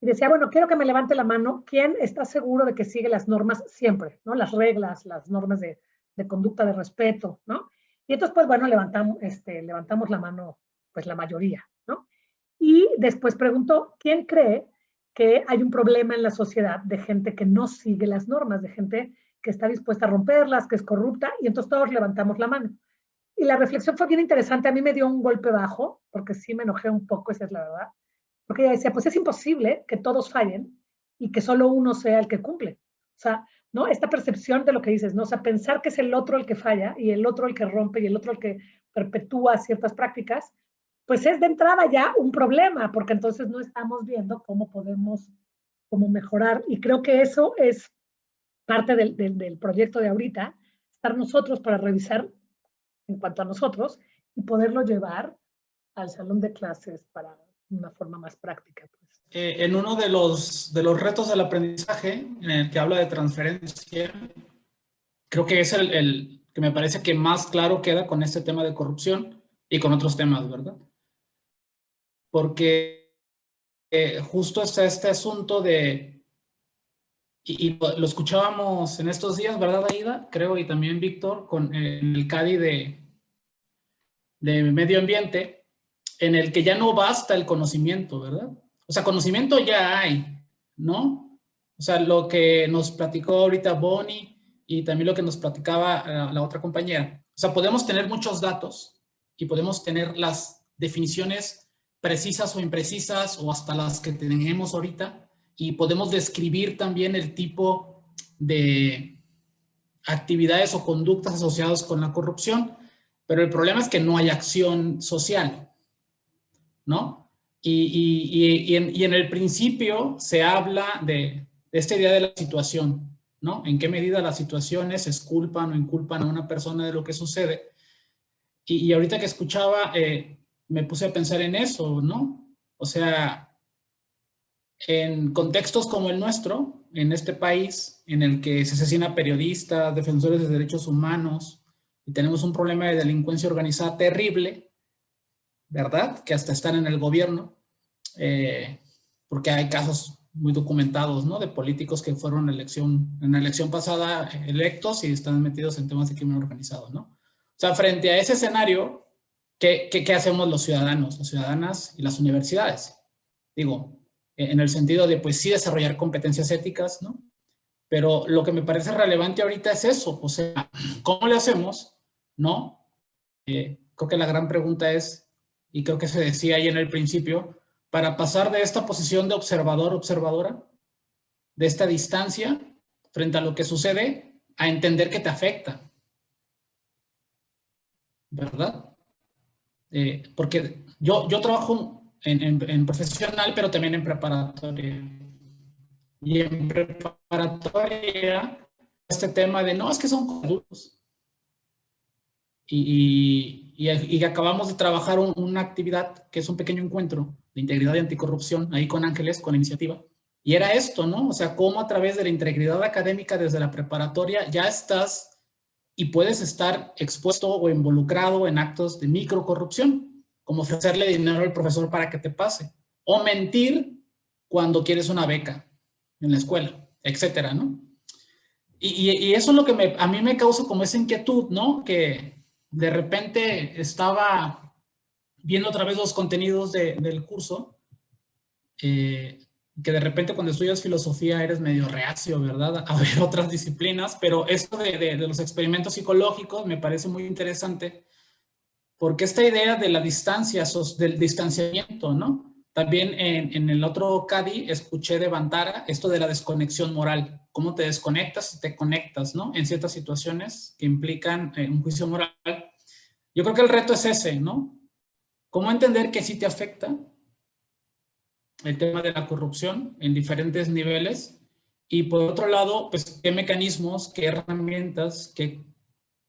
y decía, bueno, quiero que me levante la mano quién está seguro de que sigue las normas siempre, ¿no? Las reglas, las normas de conducta, de respeto, ¿no? Y entonces, pues bueno, levantamos la mano, pues la mayoría, ¿no? Y después preguntó, ¿quién cree que hay un problema en la sociedad de gente que no sigue las normas, de gente que está dispuesta a romperlas, que es corrupta? Y entonces todos levantamos la mano. Y la reflexión fue bien interesante. A mí me dio un golpe bajo, porque sí me enojé un poco, esa es la verdad. Porque ella decía, pues es imposible que todos fallen y que solo uno sea el que cumple. O sea, ¿no? Esta percepción de lo que dices, ¿no? O sea, pensar que es el otro el que falla y el otro el que rompe y el otro el que perpetúa ciertas prácticas, pues es de entrada ya un problema, porque entonces no estamos viendo cómo podemos cómo mejorar. Y creo que eso es parte del proyecto de ahorita, estar nosotros para revisar en cuanto a nosotros y poderlo llevar al salón de clases para una forma más práctica. Pues. En uno de los retos del aprendizaje, en el que habla de transferencia, creo que es el que me parece que más claro queda con este tema de corrupción y con otros temas, ¿verdad? Porque justo está este asunto de, y lo escuchábamos en estos días, ¿verdad, Aida? Creo, y también Víctor, con el CADI de medio ambiente, en el que ya no basta el conocimiento, ¿verdad? O sea, conocimiento ya hay, ¿no? O sea, lo que nos platicó ahorita Bonnie y también lo que nos platicaba la otra compañera. O sea, podemos tener muchos datos y podemos tener las definiciones precisas o imprecisas o hasta las que tenemos ahorita y podemos describir también el tipo de actividades o conductas asociadas con la corrupción, pero el problema es que no hay acción social, ¿no? Y en el principio se habla de esta idea de la situación, ¿no? En qué medida las situaciones exculpan o inculpan a una persona de lo que sucede. Y ahorita que escuchaba, me puse a pensar en eso, ¿no? O sea, en contextos como el nuestro, en este país, en el que se asesina periodistas, defensores de derechos humanos, y tenemos un problema de delincuencia organizada terrible, ¿verdad? Que hasta están en el gobierno, porque hay casos muy documentados, ¿no? De políticos que fueron en la elección pasada electos y están metidos en temas de crimen organizado, ¿no? O sea, frente a ese escenario, ¿qué hacemos los ciudadanos, las ciudadanas y las universidades? Digo, en el sentido de, pues sí, desarrollar competencias éticas, ¿no? Pero lo que me parece relevante ahorita es eso, o sea, ¿cómo le hacemos? ¿No? Creo que la gran pregunta es, y creo que se decía ahí en el principio, para pasar de esta posición de observador, observadora, de esta distancia frente a lo que sucede, a entender que te afecta, ¿verdad? Porque yo trabajo en profesional, pero también en preparatoria. Y en preparatoria, este tema de, no, es que son adultos. Y acabamos de trabajar una actividad que es un pequeño encuentro de integridad y anticorrupción, ahí con Ángeles, con la iniciativa. Y era esto, ¿no? O sea, cómo a través de la integridad académica desde la preparatoria ya estás y puedes estar expuesto o involucrado en actos de microcorrupción, como ofrecerle dinero al profesor para que te pase, o mentir cuando quieres una beca en la escuela, etcétera, ¿no? Y eso es lo que a mí me causa como esa inquietud, ¿no? Que de repente estaba viendo otra vez los contenidos del curso, que de repente cuando estudias filosofía eres medio reacio, ¿verdad? A ver otras disciplinas, pero esto de los experimentos psicológicos me parece muy interesante, porque esta idea de la distancia, del distanciamiento, ¿no? También en el otro CADI escuché de Bantara esto de la desconexión moral, cómo te desconectas y te conectas, ¿no? En ciertas situaciones que implican un juicio moral. Yo creo que el reto es ese, ¿no? ¿Cómo entender que sí te afecta el tema de la corrupción en diferentes niveles? Y por otro lado, pues, ¿qué mecanismos, qué herramientas, qué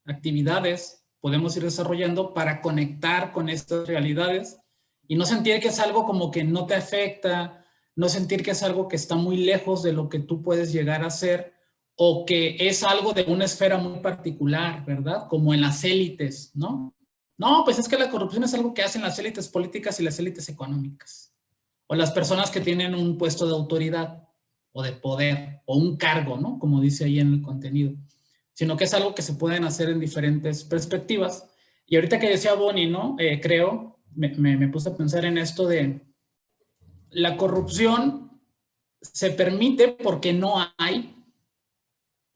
actividades podemos ir desarrollando para conectar con estas realidades y no sentir que es algo como que no te afecta, no sentir que es algo que está muy lejos de lo que tú puedes llegar a ser o que es algo de una esfera muy particular, ¿verdad? Como en las élites, ¿no? No, pues es que la corrupción es algo que hacen las élites políticas y las élites económicas. O las personas que tienen un puesto de autoridad o de poder o un cargo, ¿no? Como dice ahí en el contenido. Sino que es algo que se pueden hacer en diferentes perspectivas. Y ahorita que decía Bonnie, ¿no? Creo, me puse a pensar en esto de la corrupción se permite porque no hay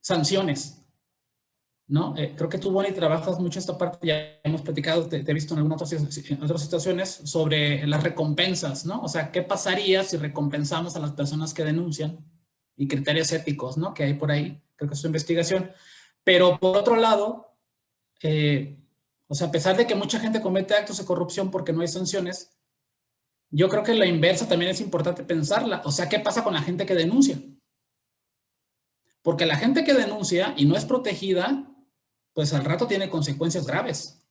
sanciones, ¿no? Creo que tú, Bonnie, trabajas mucho esta parte, ya hemos platicado, te he visto en algunas otras situaciones sobre las recompensas, ¿no? O sea, ¿qué pasaría si recompensamos a las personas que denuncian? Y criterios éticos, ¿no? Que hay por ahí, creo que es su investigación. Pero por otro lado, o sea, a pesar de que mucha gente comete actos de corrupción porque no hay sanciones, yo creo que la inversa también es importante pensarla. O sea, ¿qué pasa con la gente que denuncia? Porque la gente que denuncia y no es protegida, pues al rato tiene consecuencias graves.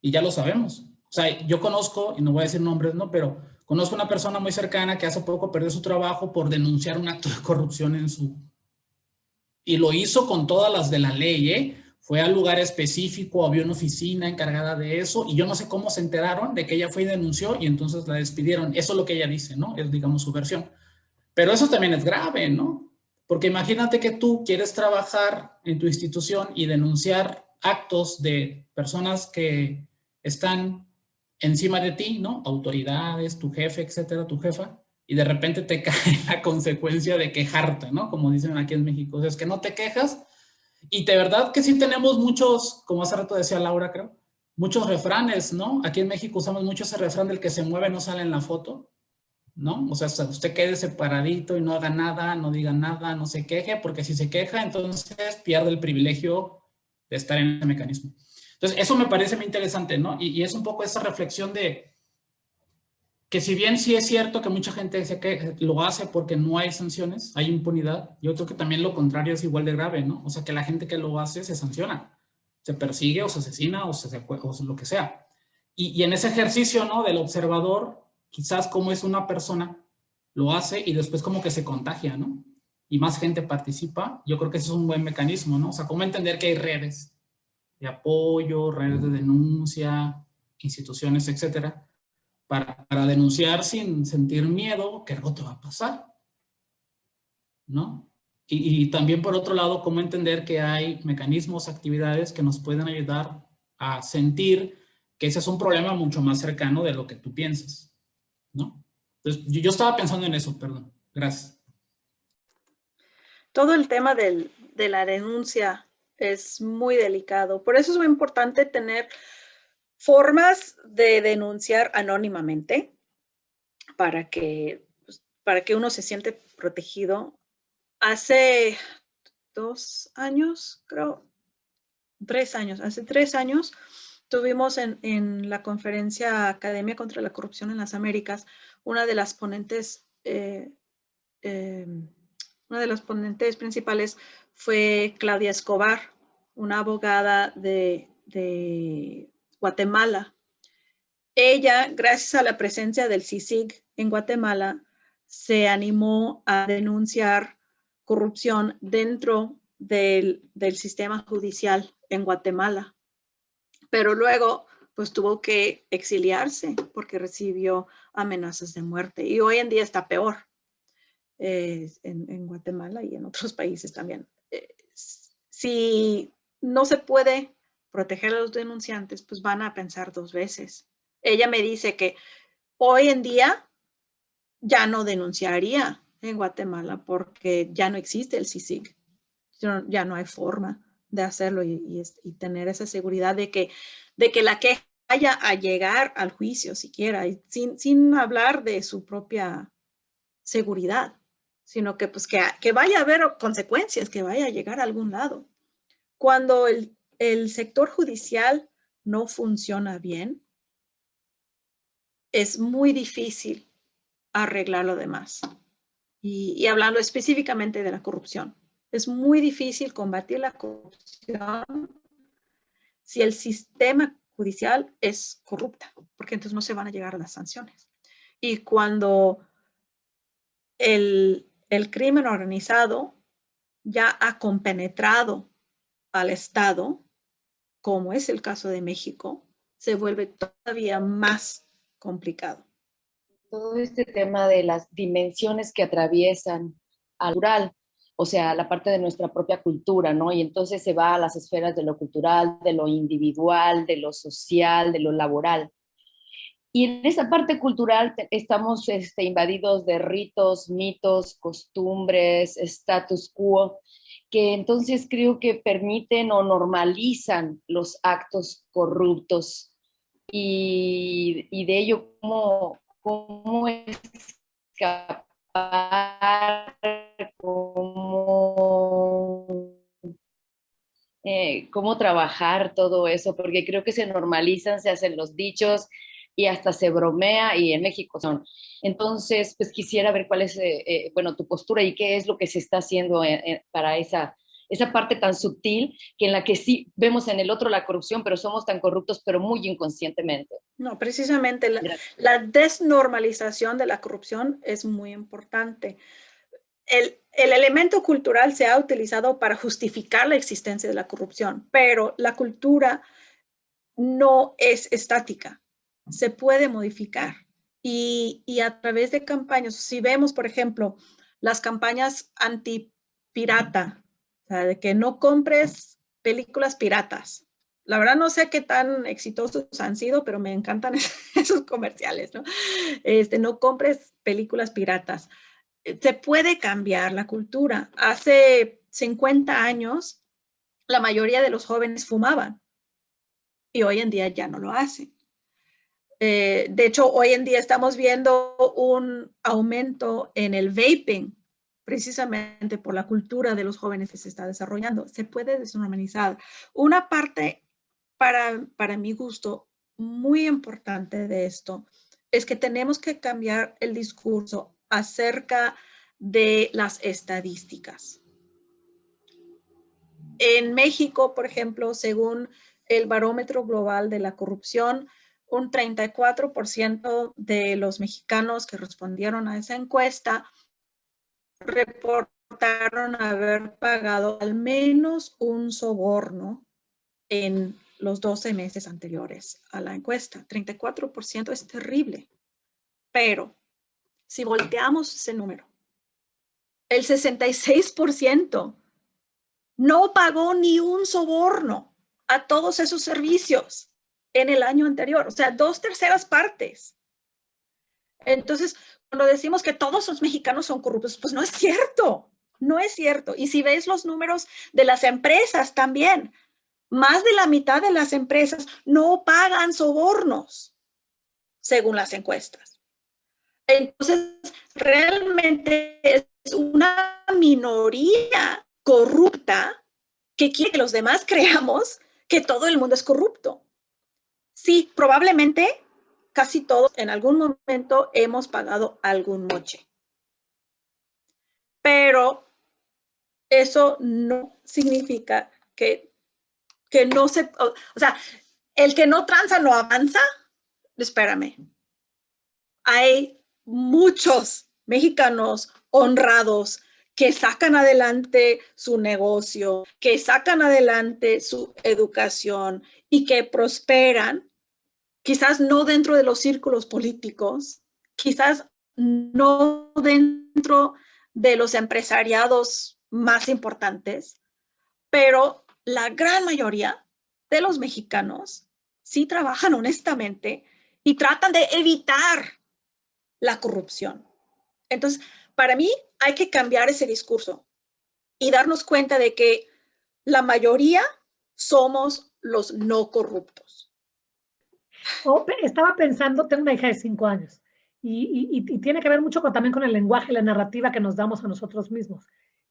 Y ya lo sabemos. O sea, yo conozco, y no voy a decir nombres, ¿no? Pero conozco una persona muy cercana que hace poco perdió su trabajo por denunciar un acto de corrupción en su... Y lo hizo con todas las de la ley, ¿eh? Fue al lugar específico, había una oficina encargada de eso, y yo no sé cómo se enteraron de que ella fue y denunció, y entonces la despidieron. Eso es lo que ella dice, ¿no? Es, digamos, su versión. Pero eso también es grave, ¿no? Porque imagínate que tú quieres trabajar en tu institución y denunciar actos de personas que están encima de ti, ¿no? Autoridades, tu jefe, etcétera, tu jefa, y de repente te cae la consecuencia de quejarte, ¿no? Como dicen aquí en México. O sea, es que no te quejas. Y de verdad que sí tenemos muchos, como hace rato decía Laura, creo, muchos refranes, ¿no? Aquí en México usamos mucho ese refrán del que se mueve no sale en la foto, ¿no? O sea, usted quede separadito y no haga nada, no diga nada, no se queje, porque si se queja, entonces pierde el privilegio de estar en ese mecanismo. Entonces, eso me parece muy interesante, ¿no? Y es un poco esa reflexión de que si bien sí es cierto que mucha gente lo hace porque no hay sanciones, hay impunidad, yo creo que también lo contrario es igual de grave, ¿no? O sea, que la gente que lo hace se sanciona, se persigue o se asesina o lo que sea. Y en ese ejercicio, ¿no? Del observador, quizás como es una persona, lo hace y después como que se contagia, ¿no? Y más gente participa, yo creo que ese es un buen mecanismo, ¿no? O sea, cómo entender que hay redes de apoyo, redes de denuncia, instituciones, etcétera, para denunciar sin sentir miedo que algo te va a pasar, ¿no? Y también por otro lado, cómo entender que hay mecanismos, actividades que nos pueden ayudar a sentir que ese es un problema mucho más cercano de lo que tú piensas, ¿no? Entonces, yo estaba pensando en eso, perdón. Gracias. Todo el tema de la denuncia es muy delicado. Por eso es muy importante tener formas de denunciar anónimamente para que uno se siente protegido. Hace 2 años, creo, 3 años, hace 3 años, tuvimos en la conferencia Academia contra la Corrupción en las Américas, una de las ponentes, una de las ponentes principales fue Claudia Escobar, una abogada de Guatemala. Ella, gracias a la presencia del CICIG en Guatemala, se animó a denunciar corrupción dentro del sistema judicial en Guatemala. Pero luego, pues tuvo que exiliarse porque recibió amenazas de muerte. Y hoy en día está peor en Guatemala y en otros países también. Si no se puede proteger a los denunciantes, pues van a pensar 2 veces. Ella me dice que hoy en día ya no denunciaría en Guatemala porque ya no existe el CICIG. Ya no hay forma de hacerlo y tener esa seguridad de que la queja vaya a llegar al juicio siquiera, y sin hablar de su propia seguridad, sino que, pues, que vaya a haber consecuencias, que vaya a llegar a algún lado. Cuando el sector judicial no funciona bien, es muy difícil arreglar lo demás. Y hablando específicamente de la corrupción, es muy difícil combatir la corrupción si el sistema judicial es corrupta, porque entonces no se van a llegar a las sanciones. Y cuando el crimen organizado ya ha compenetrado al Estado, como es el caso de México, se vuelve todavía más complicado. Todo este tema de las dimensiones que atraviesan al rural, o sea, la parte de nuestra propia cultura, ¿no? Y entonces se va a las esferas de lo cultural, de lo individual, de lo social, de lo laboral. Y en esa parte cultural estamos invadidos de ritos, mitos, costumbres, status quo, que entonces creo que permiten o normalizan los actos corruptos y de ello cómo escapar, cómo trabajar todo eso, porque creo que se normalizan, se hacen los dichos y hasta se bromea, y en México son. Entonces, pues quisiera ver cuál es, bueno, tu postura y qué es lo que se está haciendo para esa parte tan sutil, que en la que sí vemos en el otro la corrupción, pero somos tan corruptos, pero muy inconscientemente. No, precisamente la desnormalización de la corrupción es muy importante. El elemento cultural se ha utilizado para justificar la existencia de la corrupción, pero la cultura no es estática, se puede modificar. Y a través de campañas, si vemos, por ejemplo, las campañas anti-pirata, o sea, de que no compres películas piratas. La verdad no sé qué tan exitosos han sido, pero me encantan esos comerciales, ¿no? No compres películas piratas. Se puede cambiar la cultura. Hace 50 años, la mayoría de los jóvenes fumaban y hoy en día ya no lo hacen. De hecho, hoy en día estamos viendo un aumento en el vaping, precisamente por la cultura de los jóvenes que se está desarrollando. Se puede desnormalizar. Una parte, para mi gusto, muy importante de esto es que tenemos que cambiar el discurso acerca de las estadísticas. En México, por ejemplo, según el Barómetro Global de la Corrupción, un 34% de los mexicanos que respondieron a esa encuesta reportaron haber pagado al menos un soborno en los 12 meses anteriores a la encuesta. 34% es terrible, pero si volteamos ese número, el 66% no pagó ni un soborno a todos esos servicios en el año anterior, o sea, 2/3 partes. Entonces, cuando decimos que todos los mexicanos son corruptos, pues no es cierto, no es cierto. Y si ves los números de las empresas también, más de la mitad de las empresas no pagan sobornos, según las encuestas. Entonces, realmente es una minoría corrupta que quiere que los demás creamos que todo el mundo es corrupto. Sí, probablemente casi todos en algún momento hemos pagado algún moche. Pero eso no significa que no se... O sea, el que no tranza no avanza. Espérame. Hay muchos mexicanos honrados que sacan adelante su negocio, que sacan adelante su educación y que prosperan, quizás no dentro de los círculos políticos, quizás no dentro de los empresariados más importantes, pero la gran mayoría de los mexicanos sí trabajan honestamente y tratan de evitar la corrupción. Entonces, para mí hay que cambiar ese discurso y darnos cuenta de que la mayoría somos los no corruptos. Estaba pensando, tengo una hija de 5 años y tiene que ver mucho también con el lenguaje y la narrativa que nos damos a nosotros mismos.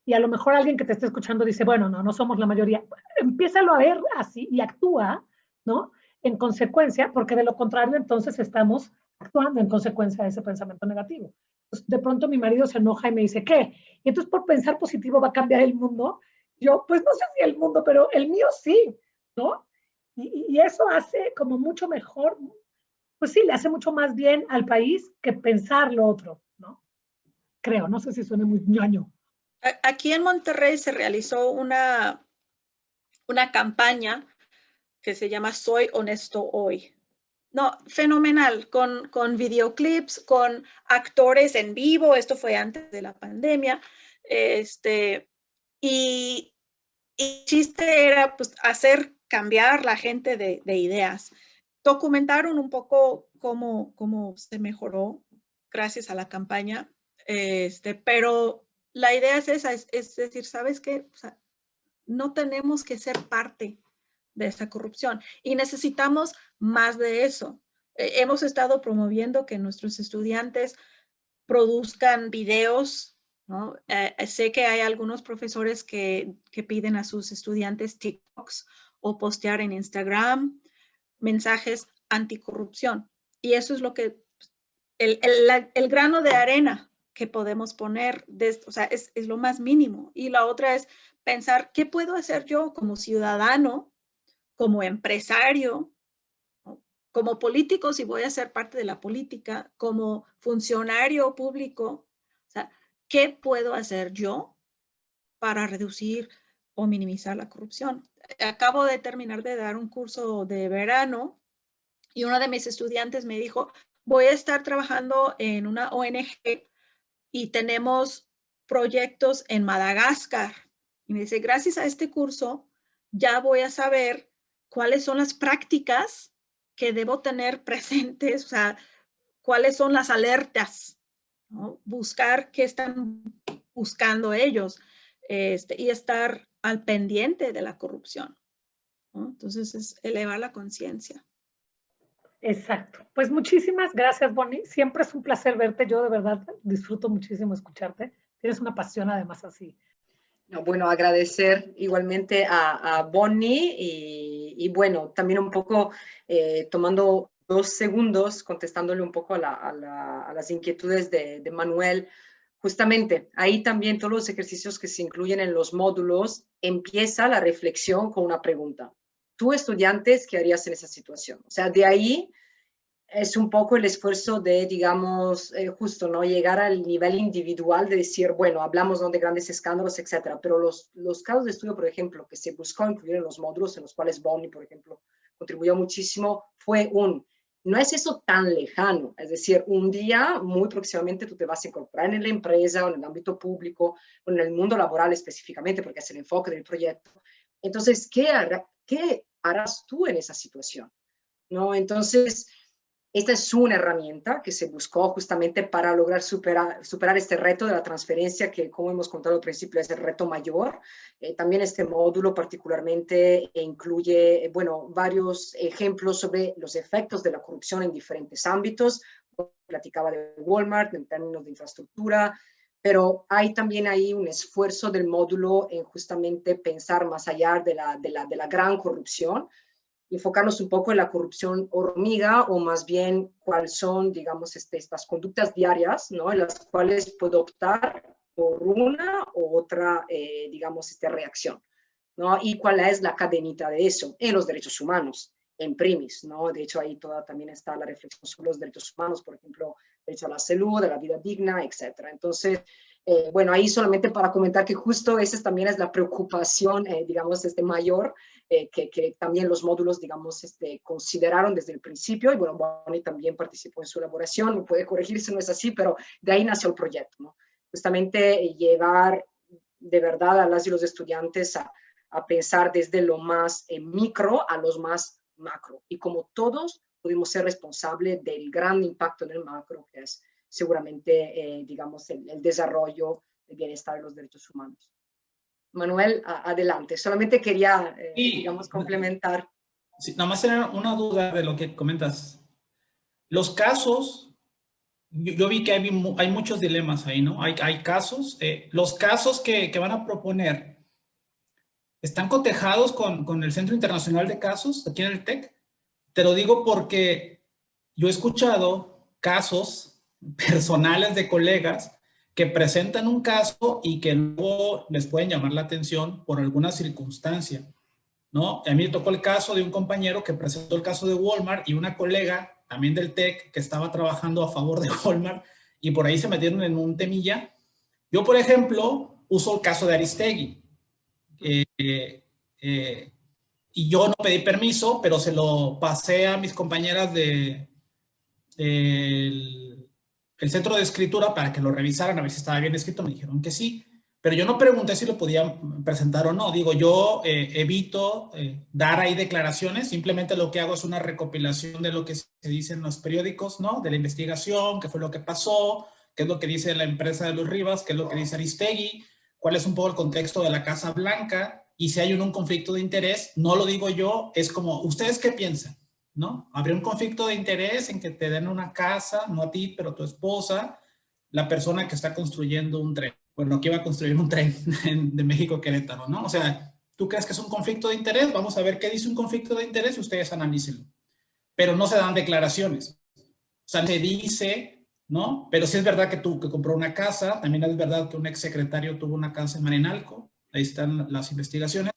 Y a lo mejor alguien que te esté escuchando dice, bueno, no somos la mayoría. Empiézalo a ver así y actúa, ¿no? En consecuencia, porque de lo contrario entonces estamos actuando en consecuencia de ese pensamiento negativo. Pues de pronto mi marido se enoja y me dice, ¿qué? Y entonces por pensar positivo va a cambiar el mundo. Yo, pues no sé si el mundo, pero el mío sí, ¿no? Y eso hace como mucho mejor, pues sí, le hace mucho más bien al país que pensar lo otro, ¿no? Creo, no sé si suena muy ñoño. Aquí en Monterrey se realizó una campaña que se llama Soy Honesto Hoy. No, fenomenal, con videoclips, con actores en vivo, esto fue antes de la pandemia, y el chiste era pues hacer cambiar la gente de ideas. Documentaron un poco cómo se mejoró gracias a la campaña, pero la idea es esa, es decir, ¿sabes qué? O sea, no tenemos que ser parte de esa corrupción y necesitamos más de eso. Hemos estado promoviendo que nuestros estudiantes produzcan videos, ¿no? Sé que hay algunos profesores que piden a sus estudiantes TikToks o postear en Instagram mensajes anticorrupción. Y eso es lo que, el grano de arena que podemos poner, o sea, es lo más mínimo. Y la otra es pensar, ¿qué puedo hacer yo como ciudadano, como empresario, como político, si voy a ser parte de la política, como funcionario público? O sea, ¿qué puedo hacer yo para reducir o minimizar la corrupción? Acabo de terminar de dar un curso de verano y uno de mis estudiantes me dijo, voy a estar trabajando en una ONG y tenemos proyectos en Madagascar. Y me dice, gracias a este curso, ya voy a saber cuáles son las prácticas que debo tener presentes, o sea, cuáles son las alertas, ¿no? Buscar qué están buscando ellos, y estar al pendiente de la corrupción, ¿no? Entonces, es elevar la conciencia. Exacto. Pues muchísimas gracias, Bonnie. Siempre es un placer verte. Yo de verdad disfruto muchísimo escucharte. Tienes una pasión además así. No, bueno, agradecer igualmente a Bonnie y bueno, también un poco tomando 2 segundos, contestándole un poco a las inquietudes de Manuel. Justamente, ahí también todos los ejercicios que se incluyen en los módulos, empieza la reflexión con una pregunta. Tú, estudiantes, ¿qué harías en esa situación? O sea, de ahí es un poco el esfuerzo de, digamos, justo, ¿no? Llegar al nivel individual de decir, bueno, hablamos, ¿no?, de grandes escándalos, etcétera, pero los casos de estudio, por ejemplo, que se buscó incluir en los módulos, en los cuales Bonnie, por ejemplo, contribuyó muchísimo, fue no es eso tan lejano, es decir, un día, muy próximamente, tú te vas a incorporar en la empresa o en el ámbito público o en el mundo laboral específicamente, porque es el enfoque del proyecto. Entonces, ¿qué harás tú en esa situación? ¿No? Entonces, esta es una herramienta que se buscó justamente para lograr superar este reto de la transferencia, que, como hemos contado al principio, es el reto mayor. También este módulo particularmente incluye, bueno, varios ejemplos sobre los efectos de la corrupción en diferentes ámbitos. Platicaba de Walmart en términos de infraestructura, pero hay también ahí un esfuerzo del módulo en justamente pensar más allá de la gran corrupción, enfocarnos un poco en la corrupción hormiga, o más bien cuáles son, digamos, estas conductas diarias, ¿no?, en las cuales puedo optar por una u otra, digamos, reacción, ¿no? Y cuál es la cadenita de eso en los derechos humanos, en primis, ¿no? De hecho, ahí también está la reflexión sobre los derechos humanos, por ejemplo, derecho a la salud, a la vida digna, etcétera. Entonces, bueno, ahí solamente para comentar que justo esa también es la preocupación, digamos, mayor, que también los módulos, digamos, consideraron desde el principio, y bueno, Bonnie también participó en su elaboración, me puede corregir si no es así, pero de ahí nació el proyecto, ¿no? Justamente llevar de verdad a las y los estudiantes a pensar desde lo más micro a los más macro, y como todos pudimos ser responsables del gran impacto en el macro, que es seguramente, digamos, el desarrollo, el bienestar de los derechos humanos. Manuel, adelante. Solamente quería, digamos, complementar. Sí, nada más tener una duda de lo que comentas. Los casos, yo vi que hay muchos dilemas ahí, ¿no? Hay casos, los casos que van a proponer, ¿están cotejados con el Centro Internacional de Casos aquí en el TEC? Te lo digo porque yo he escuchado casos personales de colegas que presentan un caso y que luego les pueden llamar la atención por alguna circunstancia, ¿no? A mí me tocó el caso de un compañero que presentó el caso de Walmart, y una colega también del TEC que estaba trabajando a favor de Walmart, y por ahí se metieron en un temilla. Yo, por ejemplo, uso el caso de Aristegui. Y yo no pedí permiso, pero se lo pasé a mis compañeras del centro de escritura para que lo revisaran a ver si estaba bien escrito. Me dijeron que sí, pero yo no pregunté si lo podían presentar o no. Digo, yo evito dar ahí declaraciones, simplemente lo que hago es una recopilación de lo que se dice en los periódicos, ¿no? De la investigación, qué fue lo que pasó, qué es lo que dice la empresa de los Rivas, qué es lo que dice Aristegui, cuál es un poco el contexto de la Casa Blanca, y si hay un conflicto de interés. No lo digo yo, es como, ¿ustedes qué piensan? ¿No? Habría un conflicto de interés en que te den una casa, no a ti, pero a tu esposa, la persona que está construyendo un tren. Bueno, que iba a construir un tren de México a Querétaro, ¿no? O sea, ¿tú crees que es un conflicto de interés? Vamos a ver qué dice un conflicto de interés y ustedes analícenlo. Pero no se dan declaraciones. sea, se dice, ¿no? Pero sí es verdad que compró una casa, también es verdad que un exsecretario tuvo una casa en Marinalco, ahí están las investigaciones.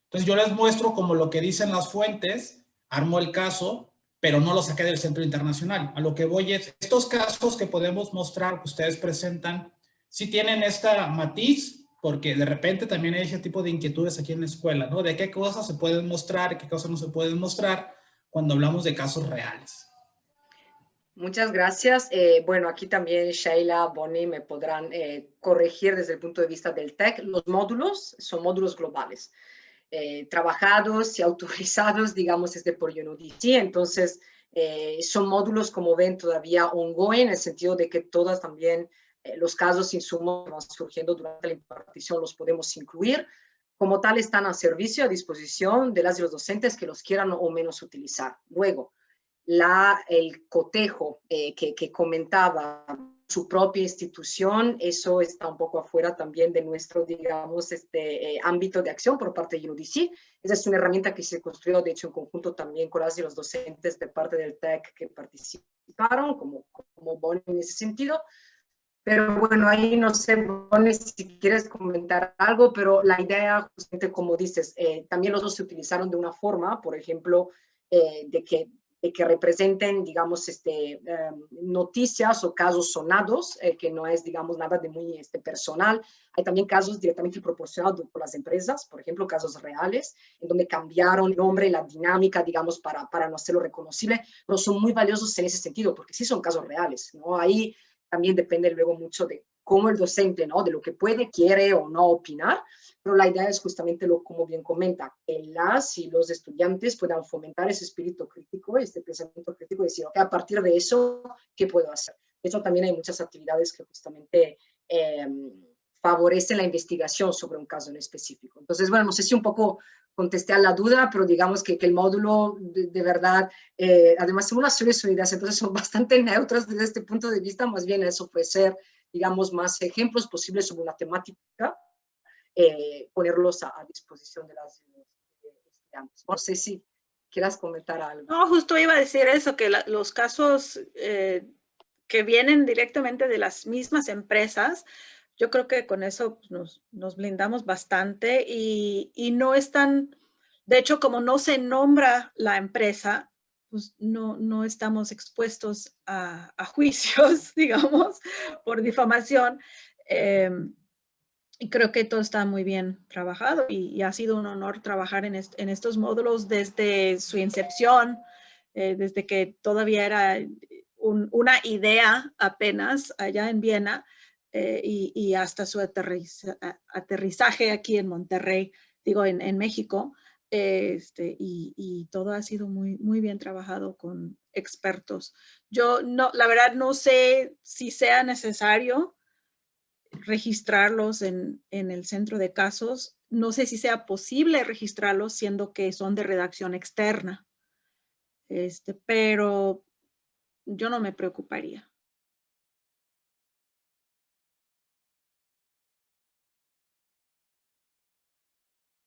Entonces yo les muestro como lo que dicen las fuentes, armo el caso, pero no lo saqué del Centro Internacional. A lo que voy es, estos casos que podemos mostrar, que ustedes presentan, sí tienen esta matiz, porque de repente también hay ese tipo de inquietudes aquí en la escuela, ¿no? De qué cosas se pueden mostrar, qué cosas no se pueden mostrar cuando hablamos de casos reales. Muchas gracias. Bueno, aquí también Sheila, Bonnie me podrán corregir desde el punto de vista del TEC. Los módulos son módulos globales, trabajados y autorizados, digamos, desde por UNODC. Entonces, son módulos, como ven, todavía ongoing, en el sentido de que todas también los casos insumos que van surgiendo durante la impartición los podemos incluir. Como tal, están a servicio, a disposición de las y los docentes que los quieran o menos utilizar. Luego, el cotejo que comentaba su propia institución, eso está un poco afuera también de nuestro, digamos, ámbito de acción por parte de UNODC. Esa es una herramienta que se construyó, de hecho, en conjunto también con las y los docentes de parte del TEC que participaron, como Bonnie en ese sentido. Pero bueno, ahí no sé, Bonnie, si quieres comentar algo, pero la idea, justamente como dices, también los dos se utilizaron de una forma, por ejemplo, de que representen, digamos, noticias o casos sonados, que no es, digamos, nada de muy personal. Hay también casos directamente proporcionados por las empresas, por ejemplo, casos reales, en donde cambiaron el nombre y la dinámica, digamos, para no hacerlo reconocible, pero son muy valiosos en ese sentido, porque sí son casos reales, ¿no? Ahí también depende luego mucho de cómo el docente, ¿no? De lo que puede, quiere o no opinar, pero la idea es justamente como bien comenta, que las y los estudiantes puedan fomentar ese espíritu crítico, este pensamiento crítico, y decir, okay, a partir de eso, ¿qué puedo hacer? De hecho, también hay muchas actividades que justamente favorecen la investigación sobre un caso en específico. Entonces, bueno, no sé si un poco contesté a la duda, pero digamos que el módulo de verdad, además son unas series unidas, entonces son bastante neutros desde este punto de vista, más bien es ofrecer, digamos, más ejemplos posibles sobre una temática, ponerlos a disposición de las estudiantes. No sé si quieras comentar algo. No, justo iba a decir eso, que los casos que vienen directamente de las mismas empresas, yo creo que con eso nos blindamos bastante y no están, de hecho, como no se nombra la empresa, pues no estamos expuestos a juicios, digamos, por difamación. Y creo que todo está muy bien trabajado y ha sido un honor trabajar en estos módulos desde su incepción, desde que todavía era una idea apenas allá en Viena y hasta su aterrizaje aquí en Monterrey, digo, en México. Y todo ha sido muy, muy bien trabajado con expertos. Yo no, la verdad no sé si sea necesario registrarlos en el centro de casos. No sé si sea posible registrarlos siendo que son de redacción externa, pero yo no me preocuparía.